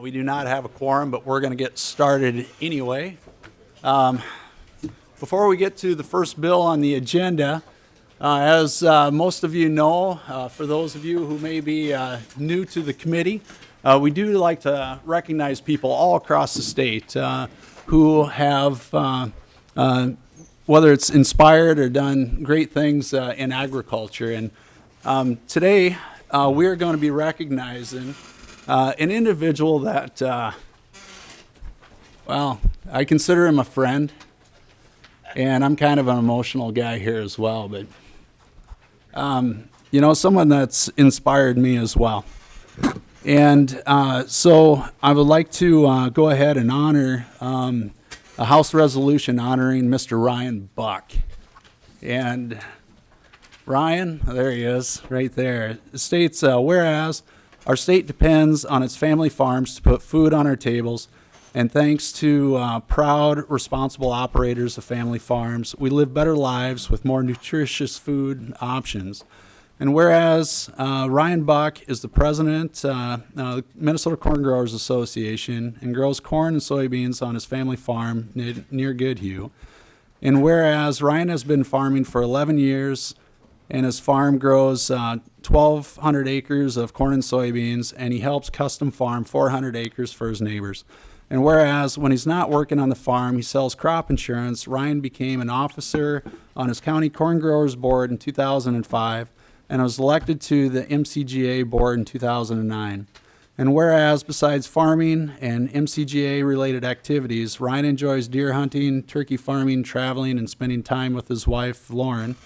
We do not have a quorum, but we're going to get started anyway. Before we get to the first bill on the agenda, as most of you know, for those of you who may be new to the committee, we do like to recognize people all across the state who have, whether it's inspired or done great things in agriculture. And today, we're going to be recognizing an individual that, well, I consider him a friend, and I'm kind of an emotional guy here as well, but, you know, someone that's inspired me as well. And so I would like to go ahead and honor a House resolution honoring Mr. Ryan Buck. And Ryan, there he is, right there. It states, whereas our state depends on its family farms to put food on our tables, and thanks to proud, responsible operators of family farms, we live better lives with more nutritious food options. And whereas Ryan Buck is the president of the Minnesota Corn Growers Association and grows corn and soybeans on his family farm near Goodhue. And whereas Ryan has been farming for 11 years, and his farm grows 1,200 acres of corn and soybeans, and he helps custom farm 400 acres for his neighbors. And whereas when he's not working on the farm, he sells crop insurance, Ryan became an officer on his county corn growers board in 2005 and was elected to the MCGA board in 2009. And whereas besides farming and MCGA-related activities, Ryan enjoys deer hunting, turkey farming, traveling, and spending time with his wife, Lauren.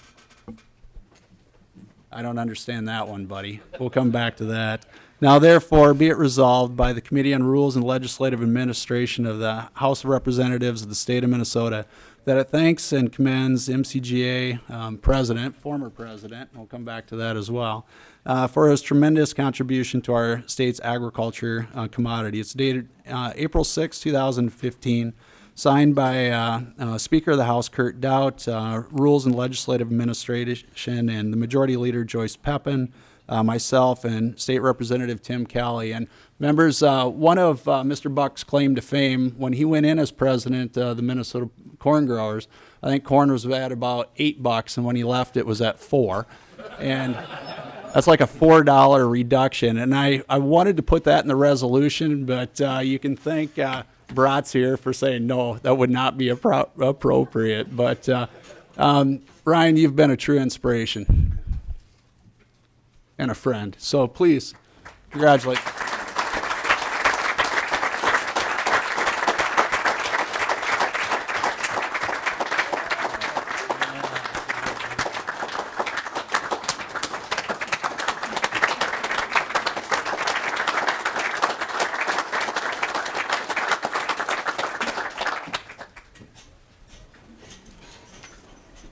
I don't understand that one, buddy. We'll come back to that. Now, therefore, be it resolved by the Committee on Rules and Legislative Administration of the House of Representatives of the State of Minnesota that it thanks and commends MCGA president, former president, we'll come back to that as well, for his tremendous contribution to our state's agriculture commodity. It's dated April 6, 2015. Signed by Speaker of the House, Kurt Doubt, Rules and Legislative Administration, and the Majority Leader, Joyce Pepin, myself, and State Representative Tim Kelly. And members, one of Mr. Buck's claim to fame, when he went in as president of the Minnesota Corn Growers, I think corn was at about $8, and when he left, it was at $4. And that's like a $4 reduction. And I wanted to put that in the resolution, but you can thank Bratz here for saying no, that would not be appropriate. But Ryan, you've been a true inspiration and a friend. So please, congratulate.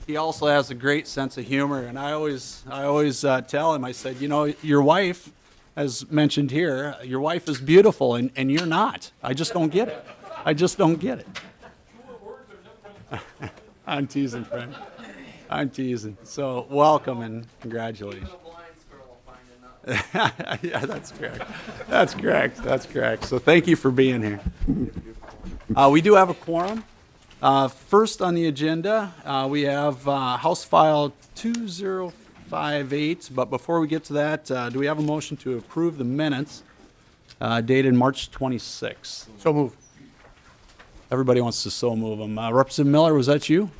He also has a great sense of humor, and I always tell him, I said, you know, your wife, as mentioned here, your wife is beautiful, and you're not. I just don't get it. I just don't get it. I'm teasing, friend. I'm teasing. So welcome and congratulations. Yeah, that's correct. That's correct. That's correct. So thank you for being here. We do have a quorum. First on the agenda, we have House File 2058, but before we get to that, do we have a motion to approve the minutes dated March 26th? So moved. Everybody wants to so move them. Representative Miller, was that you?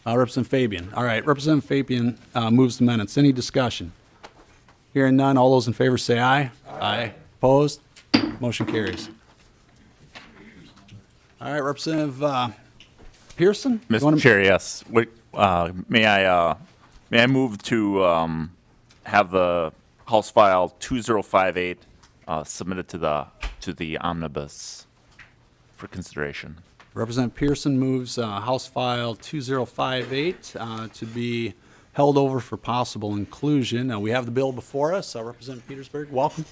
Representative Fabian. All right, Representative Fabian moves the minutes. Any discussion? Hearing none, all those in favor say aye. Aye. Opposed? Motion carries. All right, Representative Pearson? Mr. Chair, yes. May I move to have the House File 2058 submitted to the omnibus for consideration? Representative Pearson moves House File 2058 to be held over for possible inclusion. We have the bill before us. Representative Petersburg, welcome.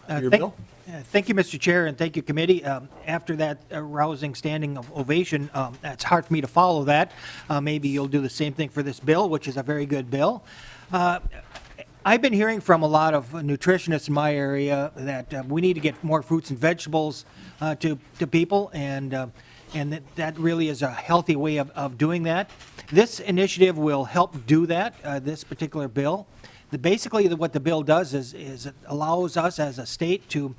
Your bill. Thank you, Mr. Chair, and thank you, committee. After that rousing standing ovation, it's hard for me to follow that. Maybe you'll do the same thing for this bill, which is a very good bill. I've been hearing from a lot of nutritionists in my area that we need to get more fruits and vegetables to people, and that really is a healthy way of doing that. This initiative will help do that, this particular bill. Basically, what the bill does is it allows us as a state to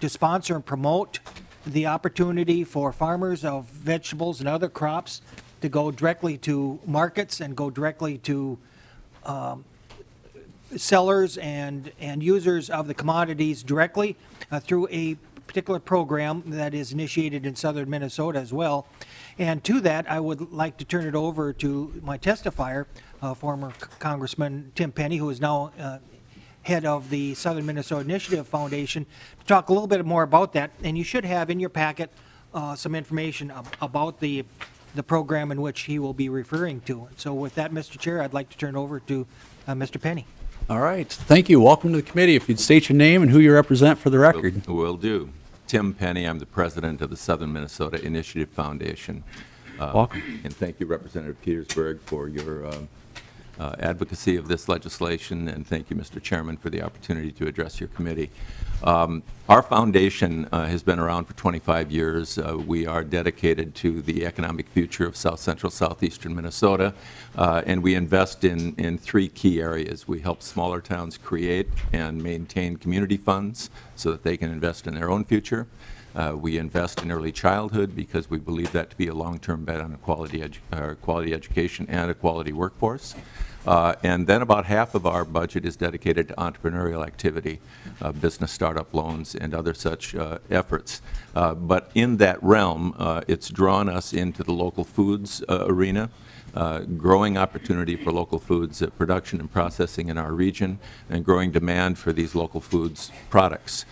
sponsor and promote the opportunity for farmers of vegetables and other crops to go directly to markets and go directly to sellers and users of the commodities directly through a particular program that is initiated in southern Minnesota as well. And to that, I would like to turn it over to my testifier, former Congressman Tim Penny, who is now head of the Southern Minnesota Initiative Foundation, to talk a little bit more about that. And you should have in your packet some information about the program in which he will be referring to. So with that, Mr. Chair, I'd like to turn over to Mr. Penny. All right. Thank you. Welcome to the committee. If you'd state your name and who you represent for the record. Will do. Tim Penny, I'm the president of the Southern Minnesota Initiative Foundation. Welcome. And thank you, Representative Petersburg, for your advocacy of this legislation, and thank you, Mr. Chairman, for the opportunity to address your committee. Our foundation has been around for 25 years. We are dedicated to the economic future of South Central, Southeastern Minnesota, and we invest in three key areas. We help smaller towns create and maintain community funds so that they can invest in their own future. We invest in early childhood because we believe that to be a long-term bet on a quality education and a quality workforce. And then about half of our budget is dedicated to entrepreneurial activity, business startup loans, and other such efforts. But in that realm, it's drawn us into the local foods arena. Growing opportunity for local foods production and processing in our region, and growing demand for these local foods products,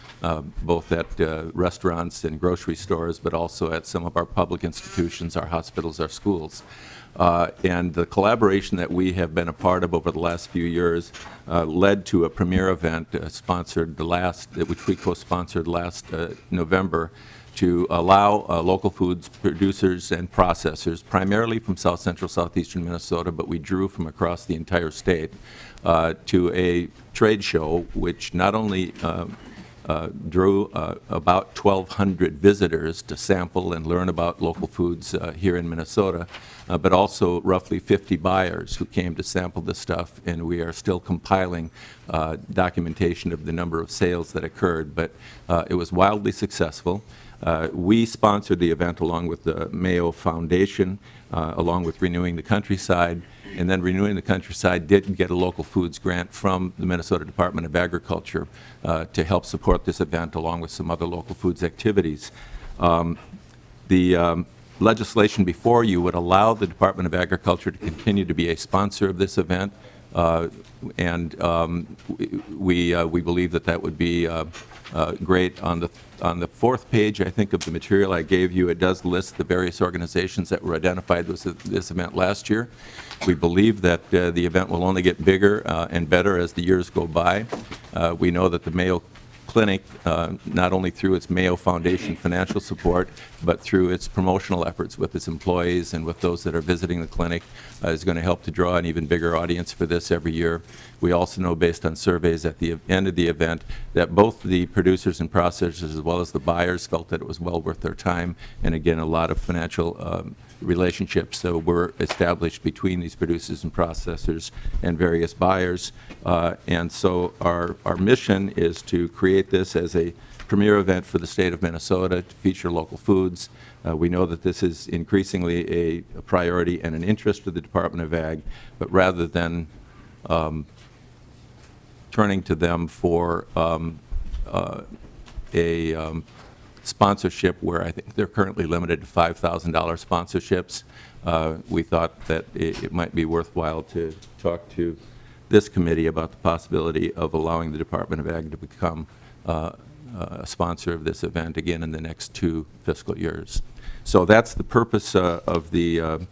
both at restaurants and grocery stores, but also at some of our public institutions, our hospitals, our schools. And the collaboration that we have been a part of over the last few years led to a premier event sponsored which we co-sponsored last November, to allow local foods producers and processors, primarily from South Central, Southeastern Minnesota, but we drew from across the entire state, to a trade show which not only drew about 1,200 visitors to sample and learn about local foods here in Minnesota, but also roughly 50 buyers who came to sample the stuff, and we are still compiling documentation of the number of sales that occurred. But it was wildly successful. We sponsored the event along with the Mayo Foundation, along with Renewing the Countryside, and then Renewing the Countryside did get a local foods grant from the Minnesota Department of Agriculture to help support this event along with some other local foods activities. The legislation before you would allow the Department of Agriculture to continue to be a sponsor of this event, and we believe that would be great. On the fourth page, I think, of the material I gave you, it does list the various organizations that were identified with this event last year. We believe that the event will only get bigger and better as the years go by. We know that the Mayo Clinic, not only through its Mayo Foundation financial support, but through its promotional efforts with its employees and with those that are visiting the clinic, is going to help to draw an even bigger audience for this every year. We also know, based on surveys at the end of the event, that both the producers and processors as well as the buyers felt that it was well worth their time, and again, a lot of financial relationships were established between these producers and processors and various buyers. And so our mission is to create this as a premier event for the state of Minnesota to feature local foods. We know that this is increasingly a priority and an interest of the Department of Ag, but rather than turning to them for a sponsorship where I think they're currently limited to $5,000 sponsorships, we thought that it might be worthwhile to talk to this committee about the possibility of allowing the Department of Ag to become a sponsor of this event again in the next 2 fiscal years. So that's the purpose of the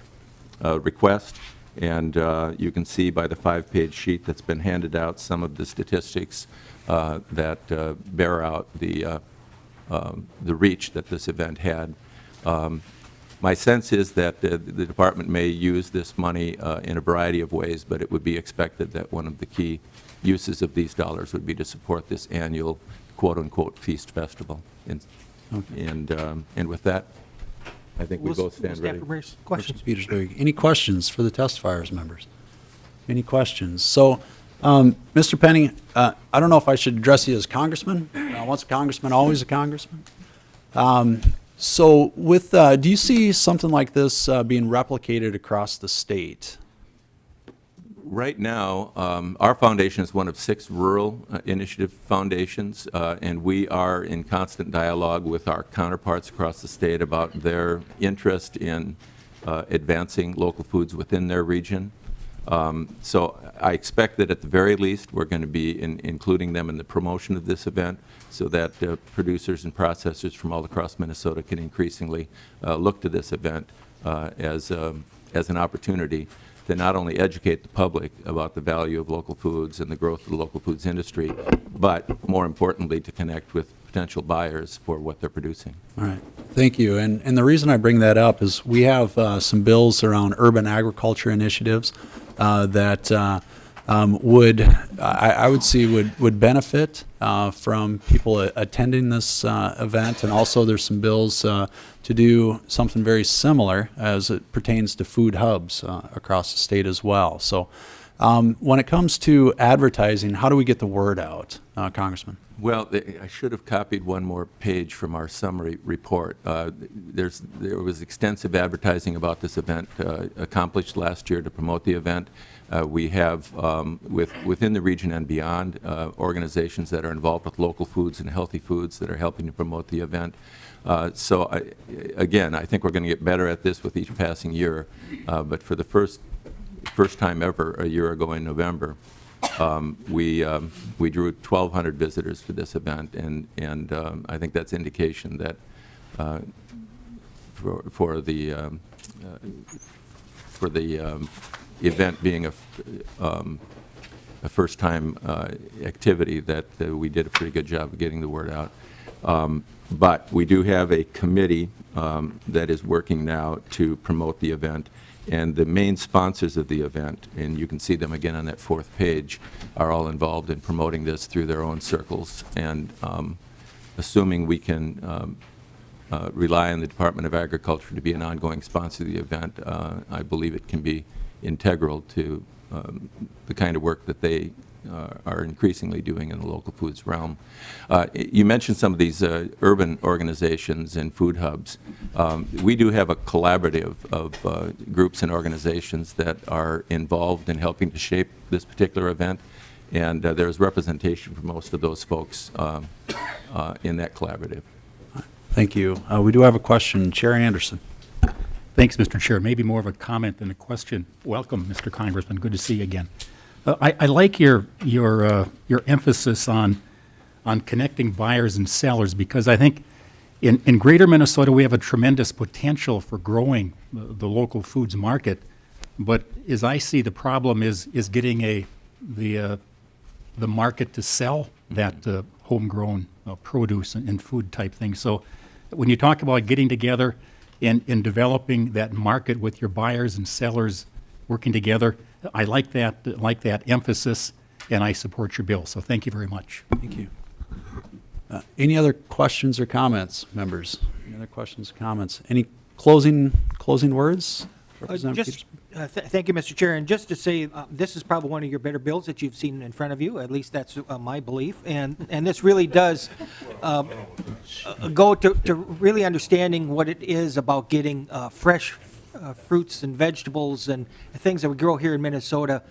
request, and you can see by the 5-page sheet that's been handed out some of the statistics that bear out the reach that this event had. My sense is that the department may use this money in a variety of ways, but it would be expected that one of the key uses of these dollars would be to support this annual quote-unquote feast festival. And with that, I think we both stand ready. Questions? Petersburg. Any questions for the testifiers, members? Any questions? So, Mr. Penny, I don't know if I should address you as congressman. Once a congressman, always a congressman. So, with do you see something like this being replicated across the state? Right now, our foundation is one of 6 rural initiative foundations, and we are in constant dialogue with our counterparts across the state about their interest in advancing local foods within their region. So I expect that at the very least, we're going to be including them in the promotion of this event so that producers and processors from all across Minnesota can increasingly look to this event as an opportunity to not only educate the public about the value of local foods and the growth of the local foods industry, but more importantly, to connect with potential buyers for what they're producing. All right, thank you. And the reason I bring that up is we have some bills around urban agriculture initiatives that I would see would benefit from people attending this event, and also there's some bills to do something very similar as it pertains to food hubs across the state as well. So when it comes to advertising, how do we get the word out, Congressman? Well, I should have copied one more page from our summary report. There was extensive advertising about this event accomplished last year to promote the event. We have, within the region and beyond, organizations that are involved with local foods and healthy foods that are helping to promote the event. So, again, I think we're going to get better at this with each passing year. But for the first time ever, a year ago in November, we drew 1,200 visitors to this event, and I think that's indication that for the event being a first-time activity, that we did a pretty good job of getting the word out. But we do have a committee that is working now to promote the event. And the main sponsors of the event, and you can see them again on that 4th page, are all involved in promoting this through their own circles. And assuming we can rely on the Department of Agriculture to be an ongoing sponsor of the event, I believe it can be integral to the kind of work that they are increasingly doing in the local foods realm. You mentioned some of these urban organizations and food hubs. We do have a collaborative of groups and organizations that are involved in helping to shape this particular event, and there's representation for most of those folks in that collaborative. Thank you. We do have a question. Chair Anderson. Thanks, Mr. Chair. Maybe more of a comment than a question. Welcome, Mr. Congressman. Good to see you again. I like your emphasis on connecting buyers and sellers, because I think in greater Minnesota we have a tremendous potential for growing the local foods market. But as I see, the problem is getting the market to sell that homegrown produce and food type thing. So when you talk about getting together and developing that market with your buyers and sellers working together, I like that emphasis, and I support your bill. So thank you very much. Thank you. Any other questions or comments, members? Any other questions or comments? Any closing words? Representative Petersburg? Thank you, Mr. Chair. And just to say, this is probably one of your better bills that you've seen in front of you. At least that's my belief. And this really does go to really understanding what it is about getting fresh fruits and vegetables and things that we grow here in Minnesota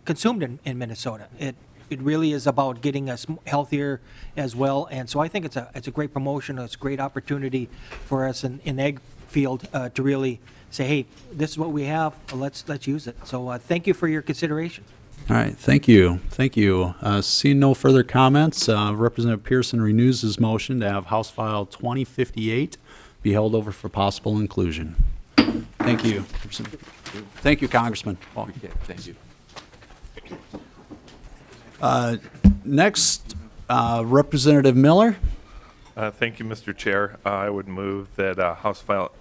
consumed in Minnesota. It really is about getting us healthier as well. And so I think it's a great promotion. It's a great opportunity for us in egg field to really say, hey, this is what we have. Let's use it. So thank you for your consideration. All right, thank you. Thank you. Seeing no further comments, Representative Pearson renews his motion to have House File 2058 be held over for possible inclusion. Thank you. Thank you, Congressman. Okay, thank you. Next, Representative Miller. Thank you, Mr. Chair. I would move that House File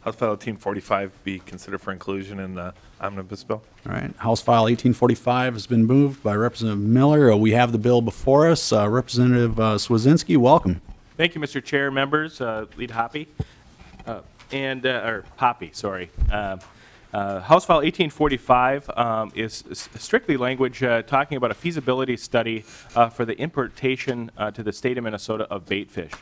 House File 1845 be considered for inclusion in the omnibus bill. All right, House File 1845 has been moved by Representative Miller. We have the bill before us. Representative Swedzinski, welcome. Thank you, Mr. Chair, members, Lead Hoppy, or Poppy, sorry. House File 1845 is strictly language talking about a feasibility study for the importation to the state of Minnesota of bait fish.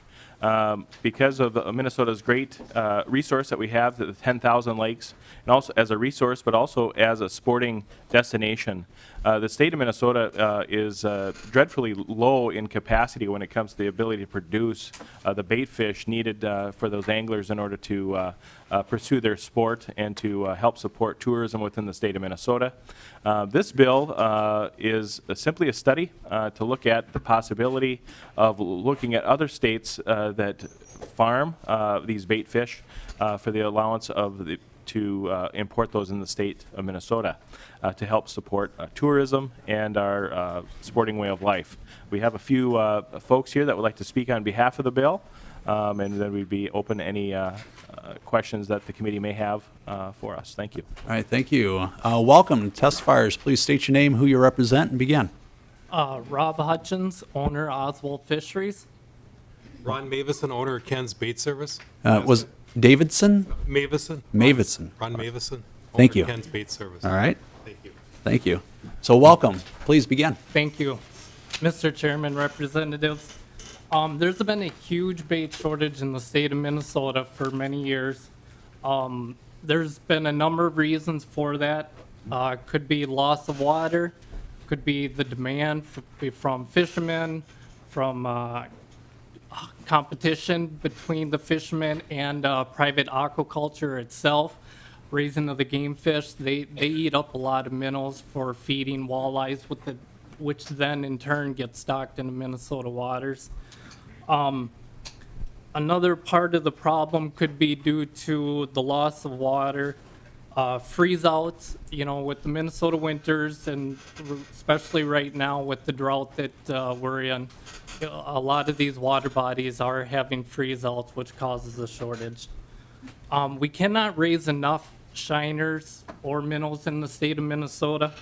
Because of Minnesota's great resource that we have, the 10,000 lakes, and also as a resource, but also as a sporting destination. The state of Minnesota is dreadfully low in capacity when it comes to the ability to produce the bait fish needed for those anglers in order to pursue their sport and to help support tourism within the state of Minnesota. This bill is simply a study to look at the possibility of looking at other states that farm these bait fish for the allowance of to import those in the state of Minnesota to help support tourism and our sporting way of life. We have a few folks here that would like to speak on behalf of the bill, and then we'd be open to any questions that the committee may have for us. Thank you. All right, thank you. Welcome, testifiers. Please state your name, who you represent, and begin. Rob Hutchins, owner Oswald Fisheries. Ron Mavison, owner of Ken's Bait Service. Was Davidson? Mavison. Mavison. Ron Mavison. Thank owner you. of Ken's Bait Service. All right, Thank you. thank you. So welcome. Please begin. Thank you. Mr. Chairman, representatives, there's been a huge bait shortage in the state of Minnesota for many years. There's been a number of reasons for that. Could be loss of water, could be the demand from fishermen, from competition between the fishermen and private aquaculture itself, raising of the game fish. They eat up a lot of minnows for feeding walleyes, which then in turn get stocked into Minnesota waters. Another part of the problem could be due to the loss of water, freeze-outs, with the Minnesota winters, and especially right now with the drought that we're in. A lot of these water bodies are having freeze-outs, which causes a shortage. We cannot raise enough shiners or minnows in the state of Minnesota.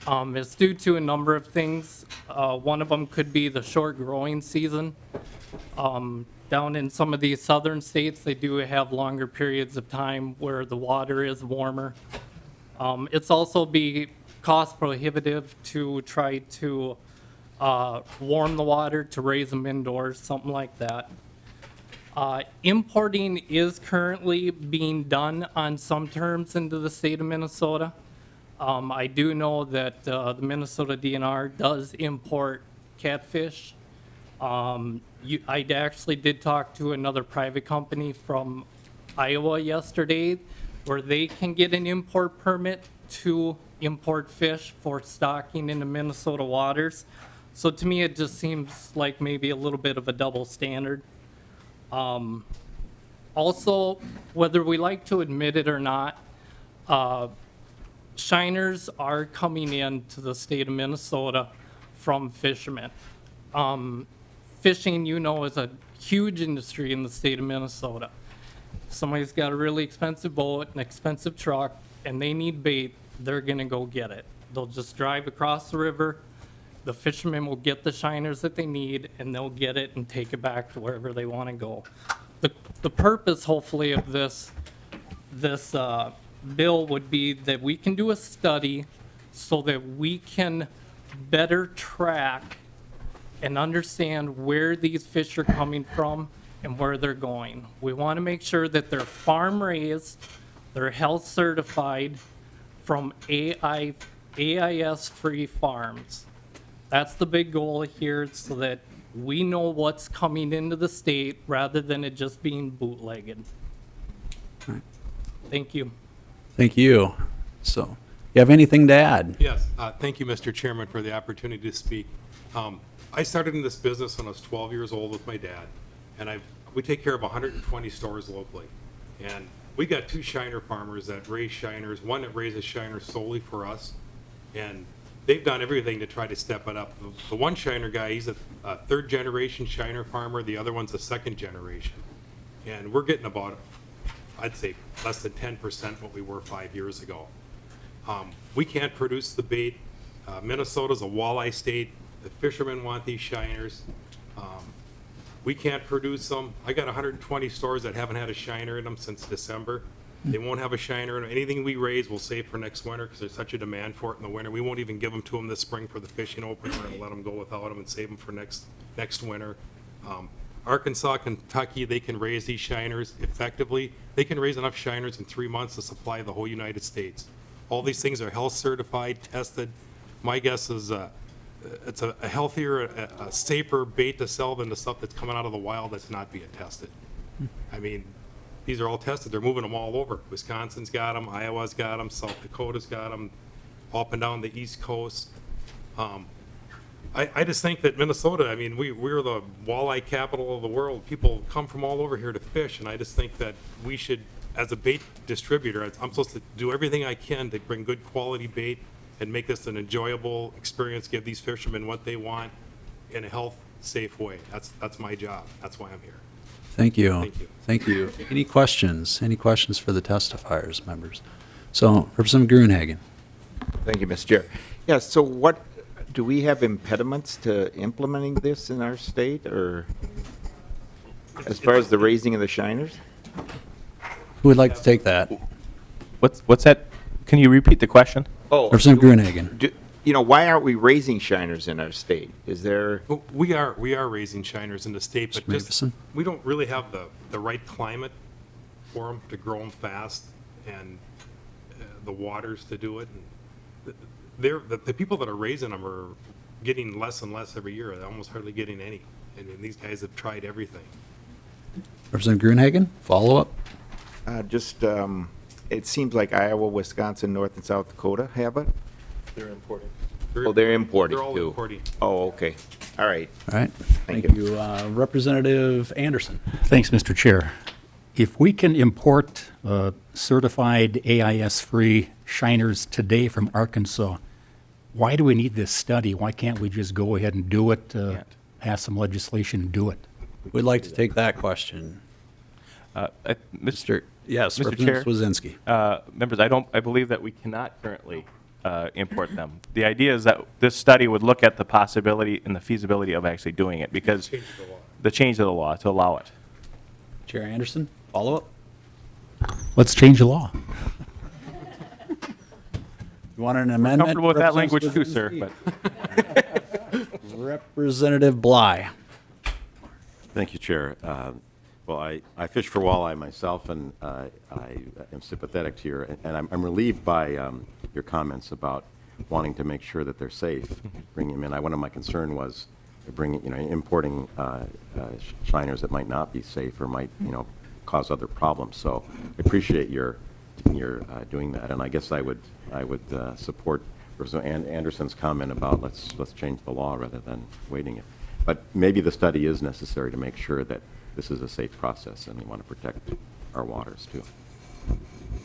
It's due to a number of things. One of them could be the short growing season. Down in some of these southern states, they do have longer periods of time where the water is warmer. It's also be cost prohibitive to try to warm the water to raise them indoors, something like that. Importing is currently being done on some terms into the state of Minnesota. I do know that the Minnesota DNR does import catfish. I actually did talk to another private company from Iowa yesterday where they can get an import permit to import fish for stocking into Minnesota waters. So to me, it just seems like maybe a little bit of a double standard. Also, whether we like to admit it or not, shiners are coming into the state of Minnesota from fishermen. Fishing, is a huge industry in the state of Minnesota. Somebody's got a really expensive boat, an expensive truck, and they need bait, they're gonna go get it. They'll just drive across the river, the fishermen will get the shiners that they need, and they'll get it and take it back to wherever they wanna go. The purpose, hopefully, of this bill would be that we can do a study so that we can better track and understand where these fish are coming from and where they're going. We want to make sure that they're farm raised, they're health certified from AIS free farms. That's the big goal here, so that we know what's coming into the state rather than it just being bootlegged. Thank you. Thank you. So, you have anything to add? Yes. Thank you, Mr. Chairman, for the opportunity to speak. I started in this business when I was 12 years old with my dad, and we take care of 120 stores locally. And we got 2 shiner farmers that raise shiners, one that raises shiners solely for us, and they've done everything to try to step it up. The one shiner guy, he's a 3rd-generation shiner farmer. The other one's a 2nd generation. And we're getting about I'd say less than 10% what we were 5 years ago. We can't produce the bait. Minnesota's a walleye state. The fishermen want these shiners. We can't produce them. I got 120 stores that haven't had a shiner in them since December. They won't have a shiner in them. Anything we raise, we'll save for next winter because there's such a demand for it in the winter. We won't even give them to them this spring for the fishing opener. We're going to let them go without them and save them for next winter. Arkansas, Kentucky, they can raise these shiners effectively. They can raise enough shiners in 3 months to supply the whole United States. All these things are health certified, tested. My guess is it's a healthier, a safer bait to sell than the stuff that's coming out of the wild that's not being tested. I mean, these are all tested. They're moving them all over. Wisconsin's got them, Iowa's got them, South Dakota's got them, up and down the East Coast. I just think that Minnesota, I mean, we're the walleye capital of the world. People come from all over here to fish, and I just think that we should, as a bait distributor, I'm supposed to do everything I can to bring good quality bait and make this an enjoyable experience, give these fishermen what they want in a health, safe way. That's my job. That's why I'm here. Thank you. Thank you. Thank you. Any questions? Any questions for the testifiers, members? So, Representative Gruenhagen. Thank you, Mr. Chair. Yes, so what, do we have impediments to implementing this in our state, or as far as the raising of the shiners? Who would like to take that? What's that? Can you repeat the question? Oh, Representative Gruenhagen. you know, why aren't we raising shiners in our state? Is there, Well, we are raising shiners in the state, but Mr. just, Matheson? we don't really have the right climate for them to grow them fast and the waters to do it. And the people that are raising them are getting less and less every year. They're almost hardly getting any. And these guys have tried everything. Representative Gruenhagen, follow up? it seems like Iowa, Wisconsin, North and South Dakota have it? They're importing. Oh, they're importing They're all too. importing. Oh, okay. All right. All right. Thank Thank you. Representative Anderson. Thanks, Mr. Chair. If we can import certified AIS-free shiners today from Arkansas, why do we need this study? Why can't we just go ahead and do it, pass some legislation and do it? We'd like to take that question. Mr. Yes, Mr. Representative Chair. Swedzinski. Members, I believe that we cannot currently import them. The idea is that this study would look at the possibility and the feasibility of actually doing it, because Change the law. the change of the law to allow it. Chair Anderson, follow up? Let's change the law. You want an amendment? Comfortable with that Representative language too, sir, Swedzinski? but Representative Bly. Thank you, Chair. Well, I fish for walleye myself, and I am sympathetic to your, and I'm relieved by your comments about wanting to make sure that they're safe, bringing them in. One of my concern was bringing, importing shiners that might not be safe or might, cause other problems. So I appreciate your doing that, and I guess I would support Representative Anderson's comment about let's change the law rather than waiting it. But maybe the study is necessary to make sure that this is a safe process, and we want to protect our waters too.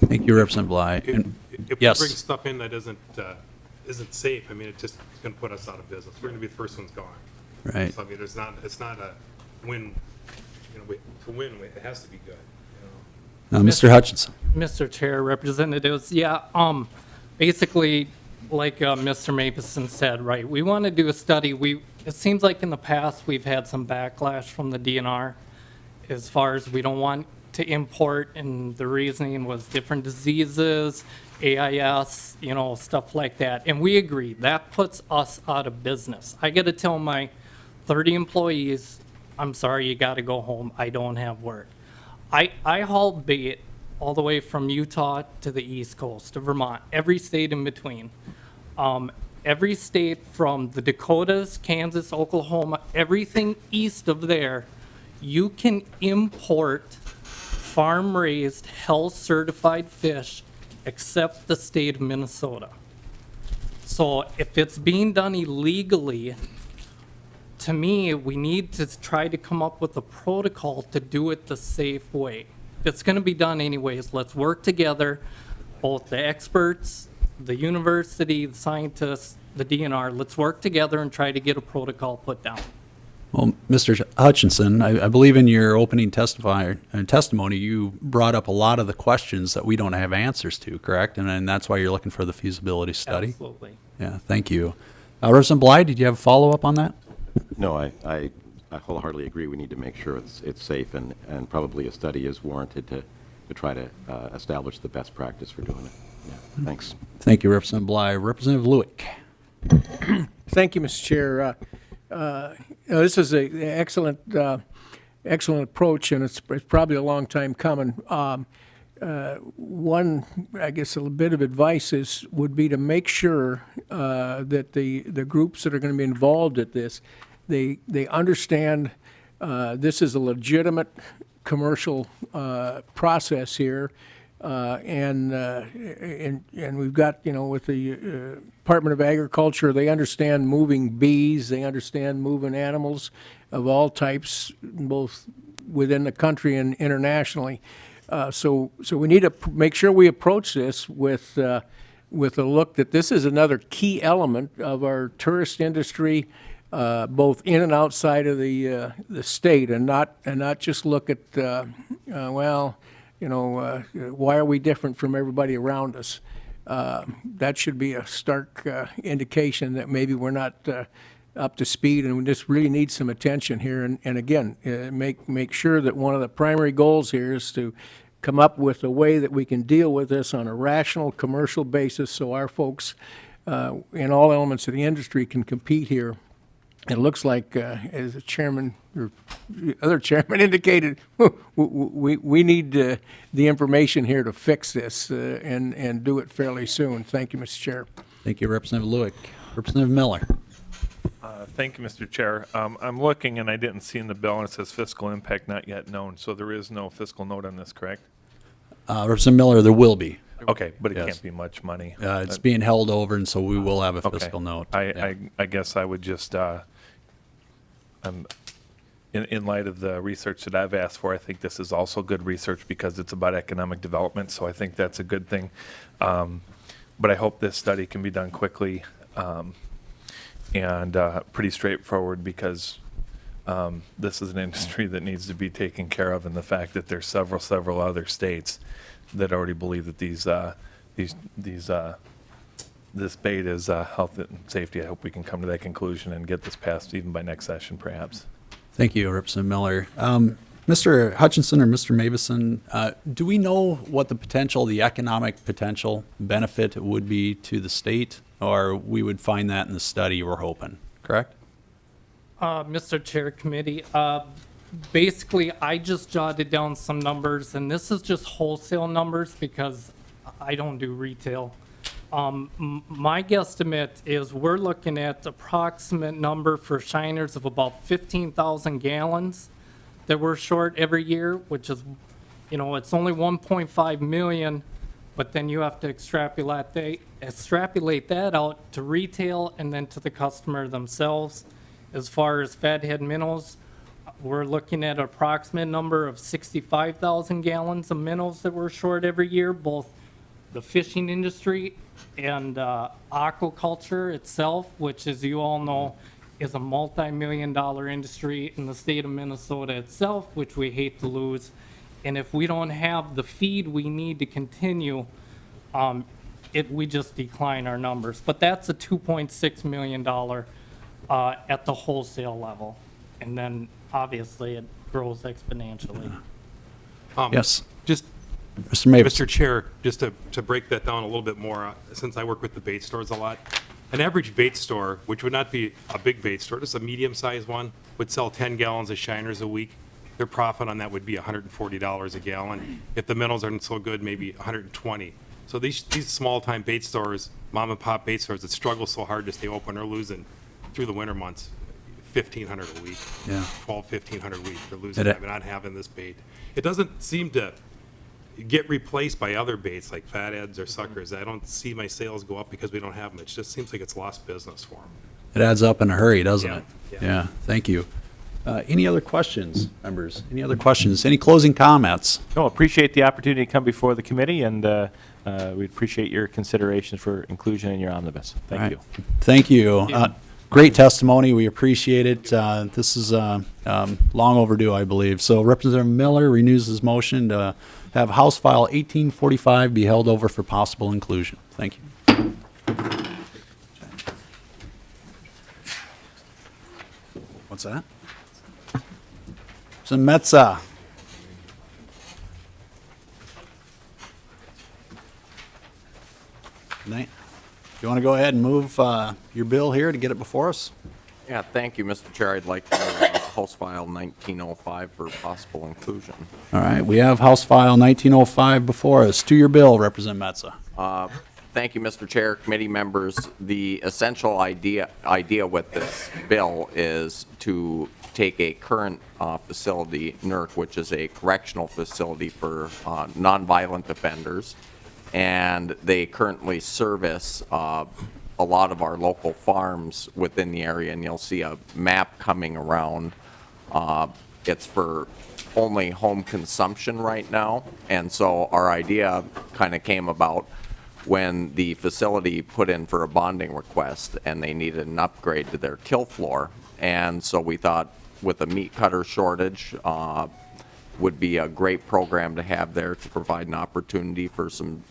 Thank you, Representative Bly. And- If yes. we bring stuff in that isn't safe, I mean, it's going to put us out of business. We're going to be the first ones gone. Right. So, I mean, it's not a win, to win, it has to be good. Mr. Hutchinson. Mr. Chair, Representatives, basically, like Mr. Matheson said, right, we want to do a study. It seems like in the past, we've had some backlash from the DNR as far as we don't want to import, and the reasoning was different diseases, AIS, stuff like that. And we agree, that puts us out of business. I got to tell my 30 employees, I'm sorry, you got to go home. I don't have work. I haul bait all the way from Utah to the East Coast, to Vermont, every state in between. Every state from the Dakotas, Kansas, Oklahoma, everything east of there, you can import farm-raised, health-certified fish except the state of Minnesota. So if it's being done illegally, to me, we need to try to come up with a protocol to do it the safe way. If it's going to be done anyways, let's work together, both the experts, the university, the scientists, the DNR, let's work together and try to get a protocol put down. Well, Mr. Hutchinson, I believe in your opening testimony, you brought up a lot of the questions that we don't have answers to, correct? And that's why you're looking for the feasibility study? Absolutely. Yeah, thank you. Representative Bly, did you have a follow-up on that? No, I wholeheartedly agree. We need to make sure it's safe, and probably a study is warranted to try to establish the best practice for doing it. Yeah, thanks. Thank you, Representative Bly. Representative Lewick. Thank you, Mr. Chair. This is an excellent approach, and it's probably a long time coming. One, I guess, a little bit of advice would be to make sure that the groups that are going to be involved at this, they understand this is a legitimate commercial process here. And we've got, with the Department of Agriculture, they understand moving bees, they understand moving animals of all types, both within the country and internationally. So we need to make sure we approach this with a look that this is another key element of our tourist industry, both in and outside of the state, and not just look at why are we different from everybody around us? That should be a stark indication that maybe we're not up to speed, and we just really need some attention here. And again, make sure that one of the primary goals here is to come up with a way that we can deal with this on a rational commercial basis, so our folks in all elements of the industry can compete here. It looks like, as the chairman or the other chairman indicated, we need the information here to fix this and do it fairly soon. Thank you, Mr. Chair. Thank you, Representative Lewick. Representative Miller. Thank you, Mr. Chair. I'm looking, and I didn't see in the bill, and it says fiscal impact not yet known, so there is no fiscal note on this, correct? Representative Miller, there will be. Okay, but it Yes. can't be much money. It's being held over, and so we will have a fiscal note. Yeah. I guess I would just, in light of the research that I've asked for, I think this is also good research because it's about economic development, so I think that's a good thing. But I hope this study can be done quickly and pretty straightforward, because this is an industry that needs to be taken care of, and the fact that there's several other states that already believe that this bait is health and safety. I hope we can come to that conclusion and get this passed even by next session, perhaps. Thank you, Representative Miller. Mr. Hutchinson or Mr. Mavison, do we know what the economic potential benefit would be to the state, or we would find that in the study we're hoping, correct? Mr. Chair, Committee, basically, I just jotted down some numbers, and this is just wholesale numbers because I don't do retail. My guesstimate is we're looking at approximate number for shiners of about 15,000 gallons that we're short every year, which is, it's only 1.5 million, but then you have to extrapolate that out to retail and then to the customer themselves. As far as fathead minnows, we're looking at an approximate number of 65,000 gallons of minnows that we're short every year, both the fishing industry and aquaculture itself, which, as you all know, is a multi-million-dollar industry in the state of Minnesota itself, which we hate to lose. And if we don't have the feed we need to continue, we just decline our numbers. But that's a $2.6 million at the wholesale level. And then, obviously, it grows exponentially. Yes. Just, Mr. Mavis. Mr. Chair, just to break that down a little bit more, since I work with the bait stores a lot, an average bait store, which would not be a big bait store, just a medium-sized one, would sell 10 gallons of shiners a week. Their profit on that would be $140 a gallon. If the minnows aren't so good, maybe $120. So these small-time bait stores, mom-and-pop bait stores that struggle so hard to stay open, are losing through the winter months $1,500 a week, Yeah. $1,500 a week. They're losing It- by not having this bait. It doesn't seem to get replaced by other baits like fatheads or suckers. I don't see my sales go up because we don't have them. It just seems like it's lost business for them. It adds up in a hurry, doesn't Yeah, it? yeah. Yeah, thank you. Any other questions, members? Any other questions? Any closing comments? No, appreciate the opportunity to come before the committee, and we appreciate your consideration for inclusion in your omnibus. All Thank right. you. Thank you. great testimony. We appreciate it. This is long overdue, I believe. So Representative Miller renews his motion to have House File 1845 be held over for possible inclusion. Thank you. What's that? So Metsa. Nate, you want to go ahead and move your bill here to get it before us? Yeah, thank you, Mr. Chair. I'd like to move House File 1905 for possible inclusion. All right, we have House File 1905 before us. To your bill, Representative Metsa. Thank you, Mr. Chair, committee members. The essential idea with this bill is to take a current facility, NERC, which is a correctional facility for nonviolent offenders, and they currently service a lot of our local farms within the area, and you'll see a map coming around. It's for only home consumption right now, and so our idea kind of came about when the facility put in for a bonding request and they needed an upgrade to their kill floor. And so we thought with a meat cutter shortage would be a great program to have there to provide an opportunity for some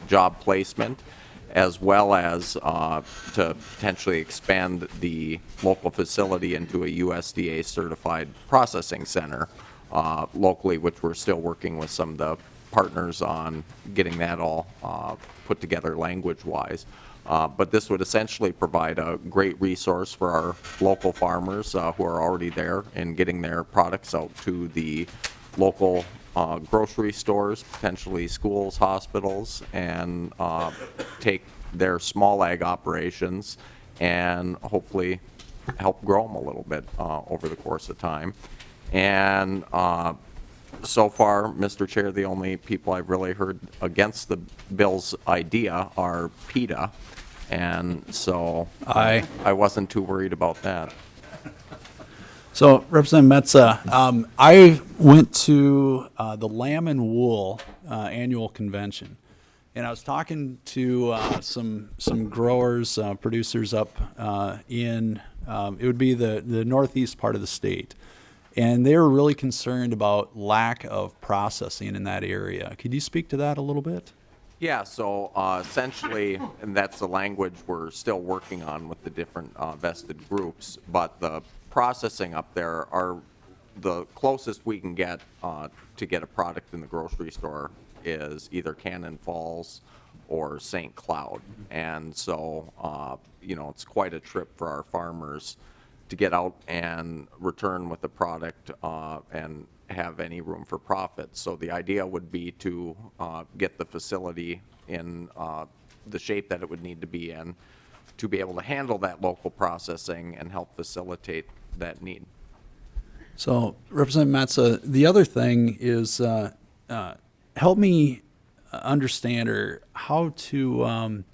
job placement, as well as to potentially expand the local facility into a USDA certified processing center locally, which we're still working with some of the partners on getting that all put together language-wise. But this would essentially provide a great resource for our local farmers who are already there and getting their products out to the local grocery stores, potentially schools, hospitals, and take their small ag operations and hopefully help grow them a little bit over the course of time. And so far, Mr. Chair, the only people I've really heard against the bill's idea are PETA, and so I wasn't too worried about that. So, Representative Metsa, I went to the Lamb and Wool annual convention, and I was talking to some growers, producers up in it would be the northeast part of the state, and they were really concerned about lack of processing in that area. Could you speak to that a little bit? Yeah, so essentially, and that's the language we're still working on with the different vested groups, but the processing up there are the closest we can get to get a product in the grocery store is either Cannon Falls or St. Cloud. And so, you know, it's quite a trip for our farmers to get out and return with the product and have any room for profit. So the idea would be to get the facility in the shape that it would need to be in to be able to handle that local processing and help facilitate that need. So, Representative Metsa, the other thing is help me understand or how to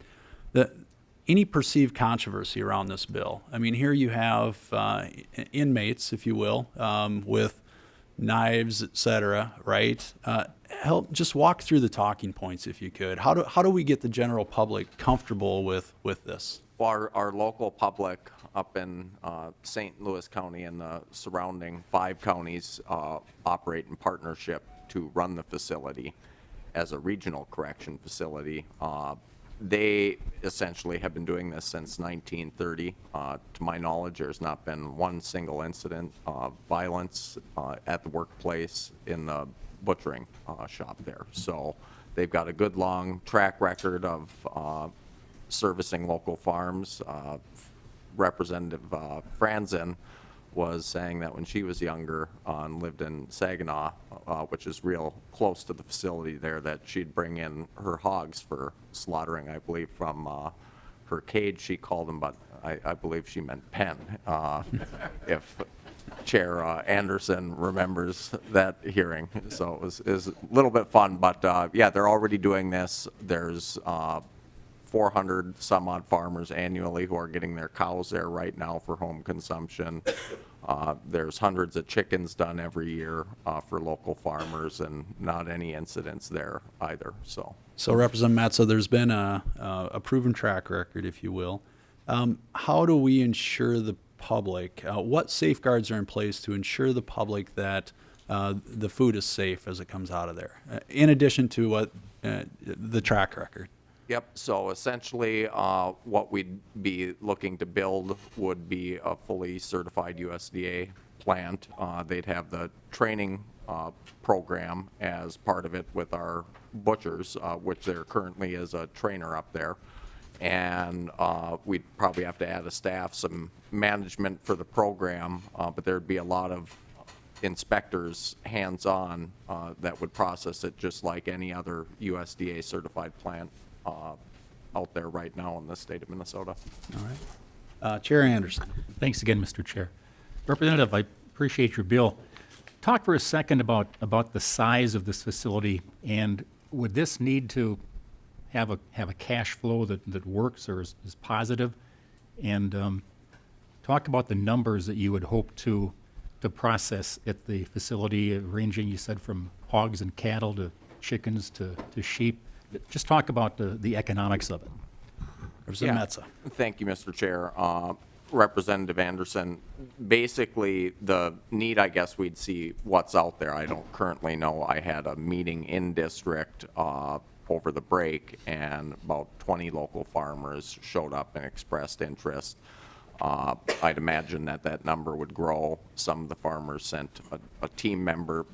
any perceived controversy around this bill. I mean, here you have inmates, if you will, with knives, et cetera, right? Help just walk through the talking points, if you could. How do we get the general public comfortable with this? Well, our local public up in St. Louis County and the surrounding 5 counties operate in partnership to run the facility as a regional correction facility. They essentially have been doing this since 1930. To my knowledge, there's not been one single incident of violence at the workplace in the butchering shop there. So they've got a good long track record of servicing local farms. Representative Franzen was saying that when she was younger and lived in Saginaw, which is real close to the facility there, that she'd bring in her hogs for slaughtering, I believe, from her cage, she called them, but I believe she meant pen, if Chair Anderson remembers that hearing. So it was a little bit fun, but yeah, they're already doing this. There's 400 some odd farmers annually who are getting their cows there right now for home consumption. There's hundreds of chickens done every year for local farmers, and not any incidents there either. So Representative Metsa, there's been a proven track record, if you will. How do we ensure the public, what safeguards are in place to ensure the public that the food is safe as it comes out of there, in addition to what the track record? Yep, so essentially, what we'd be looking to build would be a fully certified USDA plant. They'd have the training program as part of it with our butchers, which there currently is a trainer up there. And we'd probably have to add a staff, some management for the program, but there'd be a lot of inspectors hands-on that would process it just like any other USDA certified plant out there right now in the state of Minnesota. All right. Chair Anderson. Thanks again, Mr. Chair. Representative, I appreciate your bill. Talk for a second about the size of this facility, and would this need to have a cash flow that works or is positive? And talk about the numbers that you would hope to process at the facility, ranging, you said, from hogs and cattle to chickens to sheep. Just talk about the economics of it. Representative Metsa. Thank you, Mr. Chair. Representative Anderson, basically the need, I guess we'd see what's out there. I don't currently know. I had a meeting in district over the break, and about 20 local farmers showed up and expressed interest. I'd imagine that number would grow. Some of the farmers sent a team member,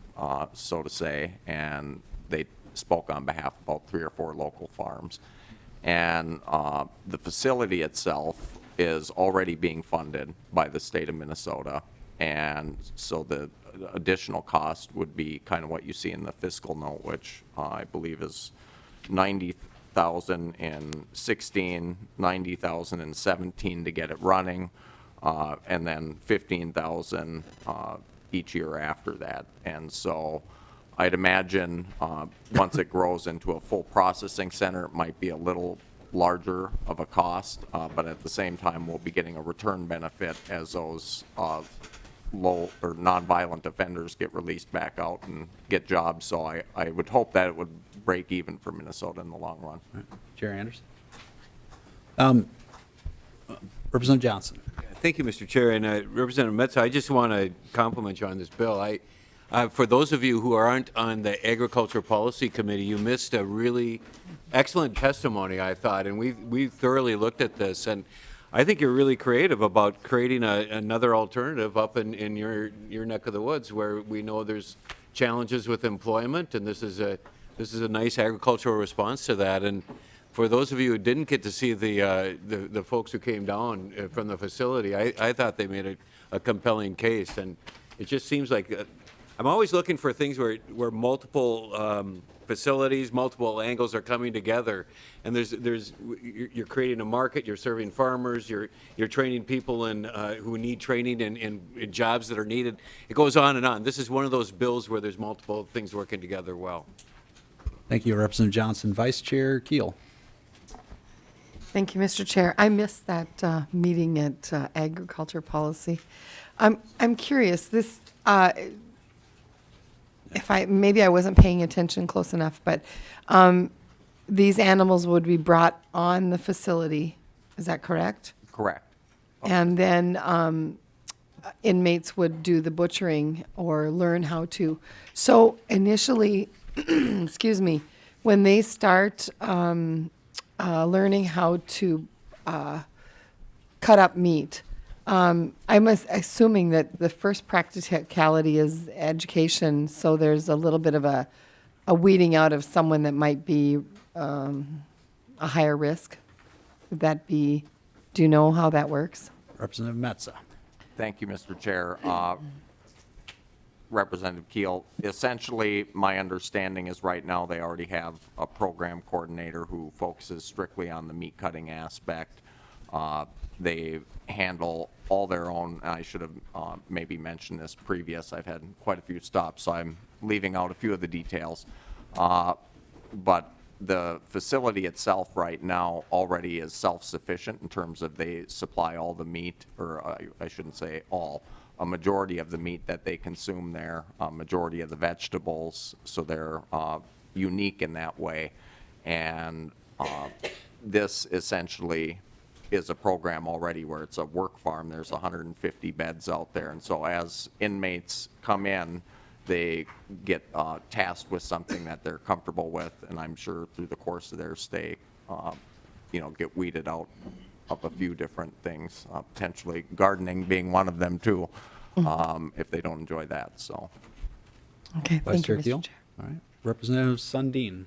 so to say, and they spoke on behalf of about 3 or 4 local farms. And the facility itself is already being funded by the state of Minnesota, and so the additional cost would be kind of what you see in the fiscal note, which I believe is $90,000 in 16, $90,000 in 17 to get it running, and then $15,000 each year after that. And so I'd imagine once it grows into a full processing center, it might be a little larger of a cost, but at the same time, we'll be getting a return benefit as those low or nonviolent offenders get released back out and get jobs. So I would hope that it would break even for Minnesota in the long run. Right. Chair Anderson. Representative Johnson. Thank you, Mr. Chair. And Representative Metsa, I just want to compliment you on this bill. For those of you who aren't on the Agriculture Policy Committee, you missed a really excellent testimony, I thought, and we thoroughly looked at this. And I think you're really creative about creating another alternative up in your neck of the woods, where we know there's challenges with employment, and this is a nice agricultural response to that. And for those of you who didn't get to see the folks who came down from the facility, I thought they made a compelling case. And it just seems like I'm always looking for things where multiple facilities, multiple angles are coming together, and you're creating a market, you're serving farmers, you're training people who need training in jobs that are needed. It goes on and on. This is one of those bills where there's multiple things working together well. Thank you, Representative Johnson. Vice Chair Keel. Thank you, Mr. Chair. I missed that meeting at Agriculture Policy. I'm curious. This, maybe I wasn't paying attention close enough, but these animals would be brought on the facility. Is that correct? Correct. And then inmates would do the butchering or learn how to. So initially, excuse me, when they start learning how to cut up meat, I'm assuming that the first practicality is education, so there's a little bit of a weeding out of someone that might be a higher risk. Would that be, do you know how that works? Representative Metsa. Thank you, Mr. Chair. Representative Keel, essentially my understanding is right now they already have a program coordinator who focuses strictly on the meat cutting aspect. They handle all their own, I should have maybe mentioned this previous, I've had quite a few stops, so I'm leaving out a few of the details. But the facility itself right now already is self-sufficient in terms of they supply all the meat, or I shouldn't say all, a majority of the meat that they consume there, a majority of the vegetables, so they're unique in that way. And this essentially is a program already where it's a work farm. There's 150 beds out there. And so as inmates come in, they get tasked with something that they're comfortable with. And I'm sure through the course of their stay, get weeded out of a few different things, potentially gardening being one of them too, if they don't enjoy that. So. Okay, Vice thank you, Chair Keel? Mr. Chair. All right. Representative Sundin.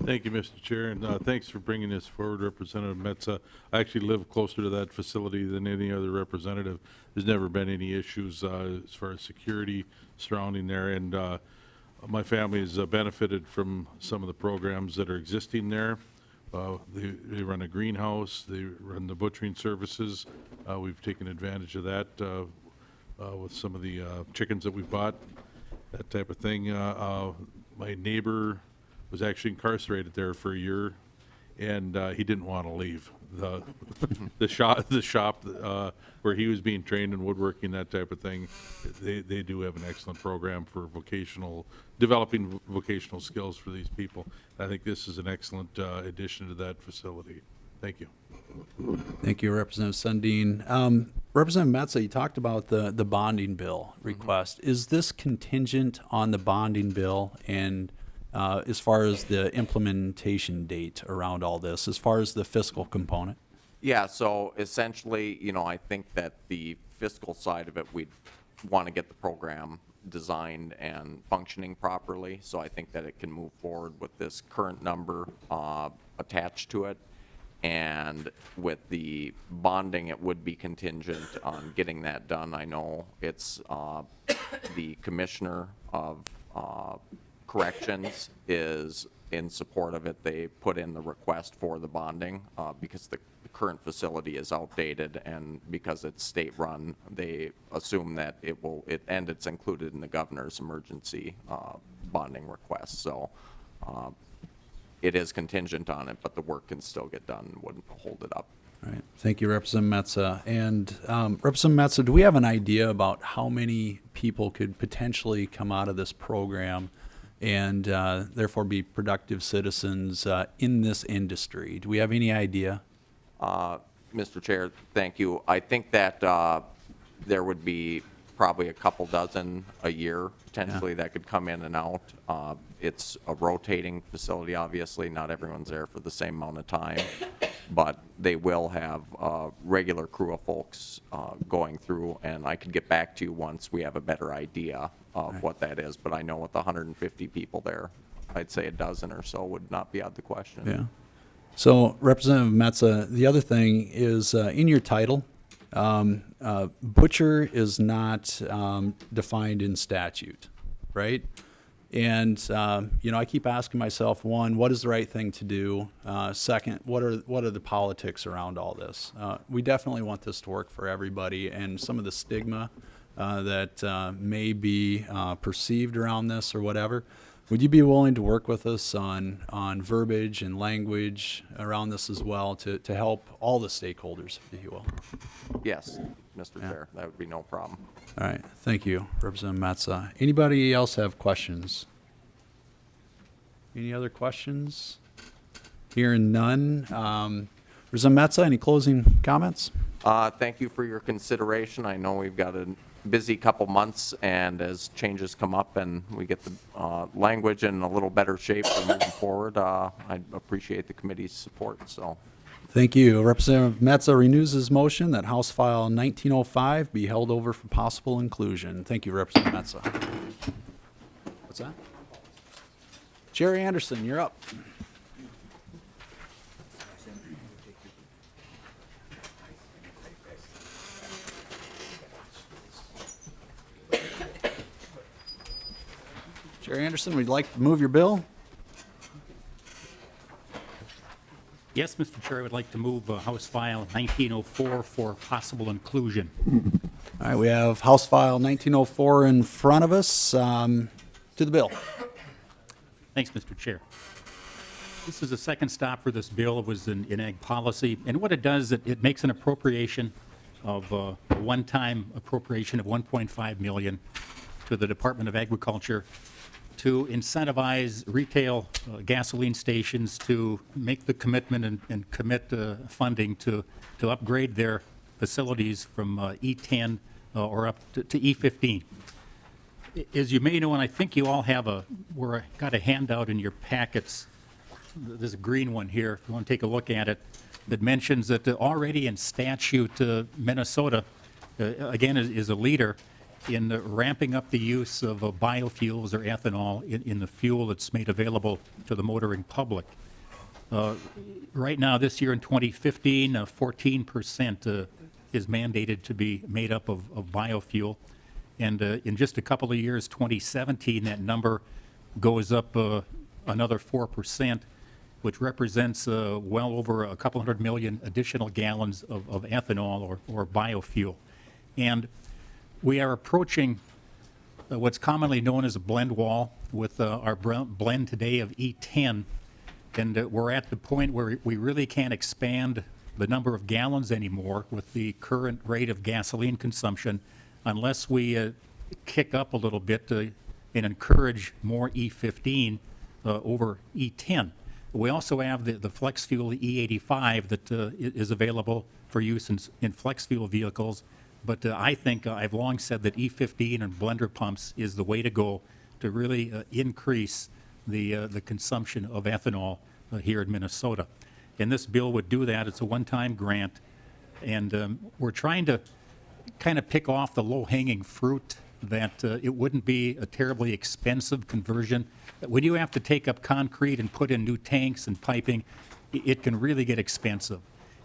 Thank you, Mr. Chair, and thanks for bringing this forward, Representative Metsa. I actually live closer to that facility than any other representative. There's never been any issues as far as security surrounding there, and my family has benefited from some of the programs that are existing there. They run a greenhouse, they run the butchering services. We've taken advantage of that with some of the chickens that we bought, that type of thing. My neighbor was actually incarcerated there for a year, and he didn't want to leave. The shop where he was being trained in woodworking, that type of thing, they do have an excellent program for developing vocational skills for these people. I think this is an excellent addition to that facility. Thank you. Thank you, Representative Sundin. Representative Metsa, you talked about the bonding bill request. Is this contingent on the bonding bill and as far as the implementation date around all this, as far as the fiscal component? Yeah, so essentially, I think that the fiscal side of it, we'd want to get the program designed and functioning properly. So I think that it can move forward with this current number attached to it. And with the bonding, it would be contingent on getting that done. I know it's the Commissioner of Corrections is in support of it. They put in the request for the bonding because the current facility is outdated, and because it's state-run, they assume that it's included in the governor's emergency bonding request. So it is contingent on it, but the work can still get done and wouldn't hold it up. All right. Thank you, Representative Metsa. And Representative Metsa, do we have an idea about how many people could potentially come out of this program and therefore be productive citizens in this industry? Do we have any idea? Mr. Chair, thank you. I think that there would be probably a couple dozen a year potentially that could come in and out. It's a rotating facility, obviously. Not everyone's there for the same amount of time, but they will have a regular crew of folks going through, and I could get back to you once we have a better idea of what that is. But I know with 150 people there, I'd say a dozen or so would not be out of the question. Yeah. So, Representative Metsa, the other thing is in your title, butcher is not defined in statute, right? And I keep asking myself, one, what is the right thing to do? Second, what are the politics around all this? We definitely want this to work for everybody, and some of the stigma that may be perceived around this or whatever. Would you be willing to work with us on verbiage and language around this as well to help all the stakeholders, if you will? Yes, Mr. Chair, that would be no problem. All right, thank you, Representative Metsa. Anybody else have questions? Any other questions? Hearing none. Representative Metsa, any closing comments? Thank you for your consideration. I know we've got a busy couple months, and as changes come up and we get the language in a little better shape for moving forward, I appreciate the committee's support. So, thank you. Representative Metsa renews his motion that House File 1905 be held over for possible inclusion. Thank you, Representative Metsa. What's that? Jerry Anderson, you're up. Jerry Anderson, would you like to move your bill? Yes, Mr. Chair, I would like to move House File 1904 for possible inclusion. All right, we have House File 1904 in front of us. To the bill. Thanks, Mr. Chair. This is the second stop for this bill. It was in ag policy, and what it does, it makes an appropriation of a one-time appropriation of $1.5 million to the Department of Agriculture to incentivize retail gasoline stations to make the commitment and commit funding to upgrade their facilities from E10 or up to E15. As you may know, and I think you all have got a handout in your packets, there's a green one here, if you want to take a look at it, that mentions that already in statute, Minnesota, again, is a leader in ramping up the use of biofuels or ethanol in the fuel that's made available to the motoring public. Right now, this year in 2015, 14% is mandated to be made up of biofuel. And in just a couple of years, 2017, that number goes up another 4%, which represents well over a couple 100 million additional gallons of ethanol or biofuel. And we are approaching what's commonly known as a blend wall with our blend today of E10. And we're at the point where we really can't expand the number of gallons anymore with the current rate of gasoline consumption unless we kick up a little bit and encourage more E15 over E10. We also have the flex fuel E85 that is available for use in flex fuel vehicles. But I think I've long said that E15 and blender pumps is the way to go to really increase the consumption of ethanol here in Minnesota. And this bill would do that. It's a one-time grant. And we're trying to kind of pick off the low-hanging fruit that it wouldn't be a terribly expensive conversion. When you have to take up concrete and put in new tanks and piping, it can really get expensive.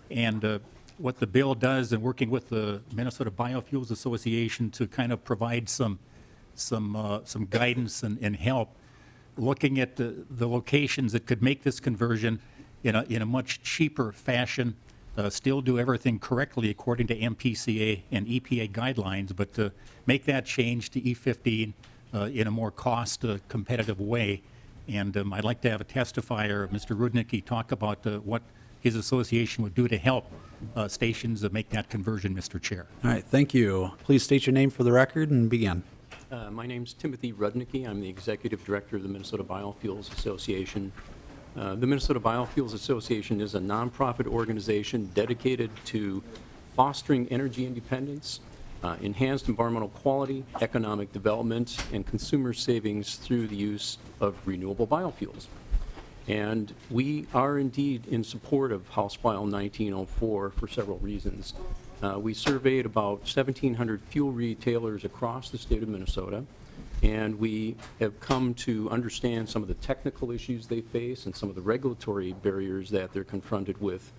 And what the bill does, and working with the Minnesota Biofuels Association to kind of provide some guidance and help, looking at the locations that could make this conversion in a much cheaper fashion, still do everything correctly according to MPCA and EPA guidelines, but to make that change to E15 in a more cost competitive way. And I'd like to have a testifier, Mr. Rudnicki, talk about what his association would do to help stations make that conversion, Mr. Chair. All right, thank you. Please state your name for the record and begin. My name's Timothy Rudnicki. I'm the Executive Director of the Minnesota Biofuels Association. The Minnesota Biofuels Association is a nonprofit organization dedicated to fostering energy independence, enhanced environmental quality, economic development, and consumer savings through the use of renewable biofuels. And we are indeed in support of House File 1904 for several reasons. We surveyed about 1,700 fuel retailers across the state of Minnesota, and we have come to understand some of the technical issues they face and some of the regulatory barriers that they're confronted with.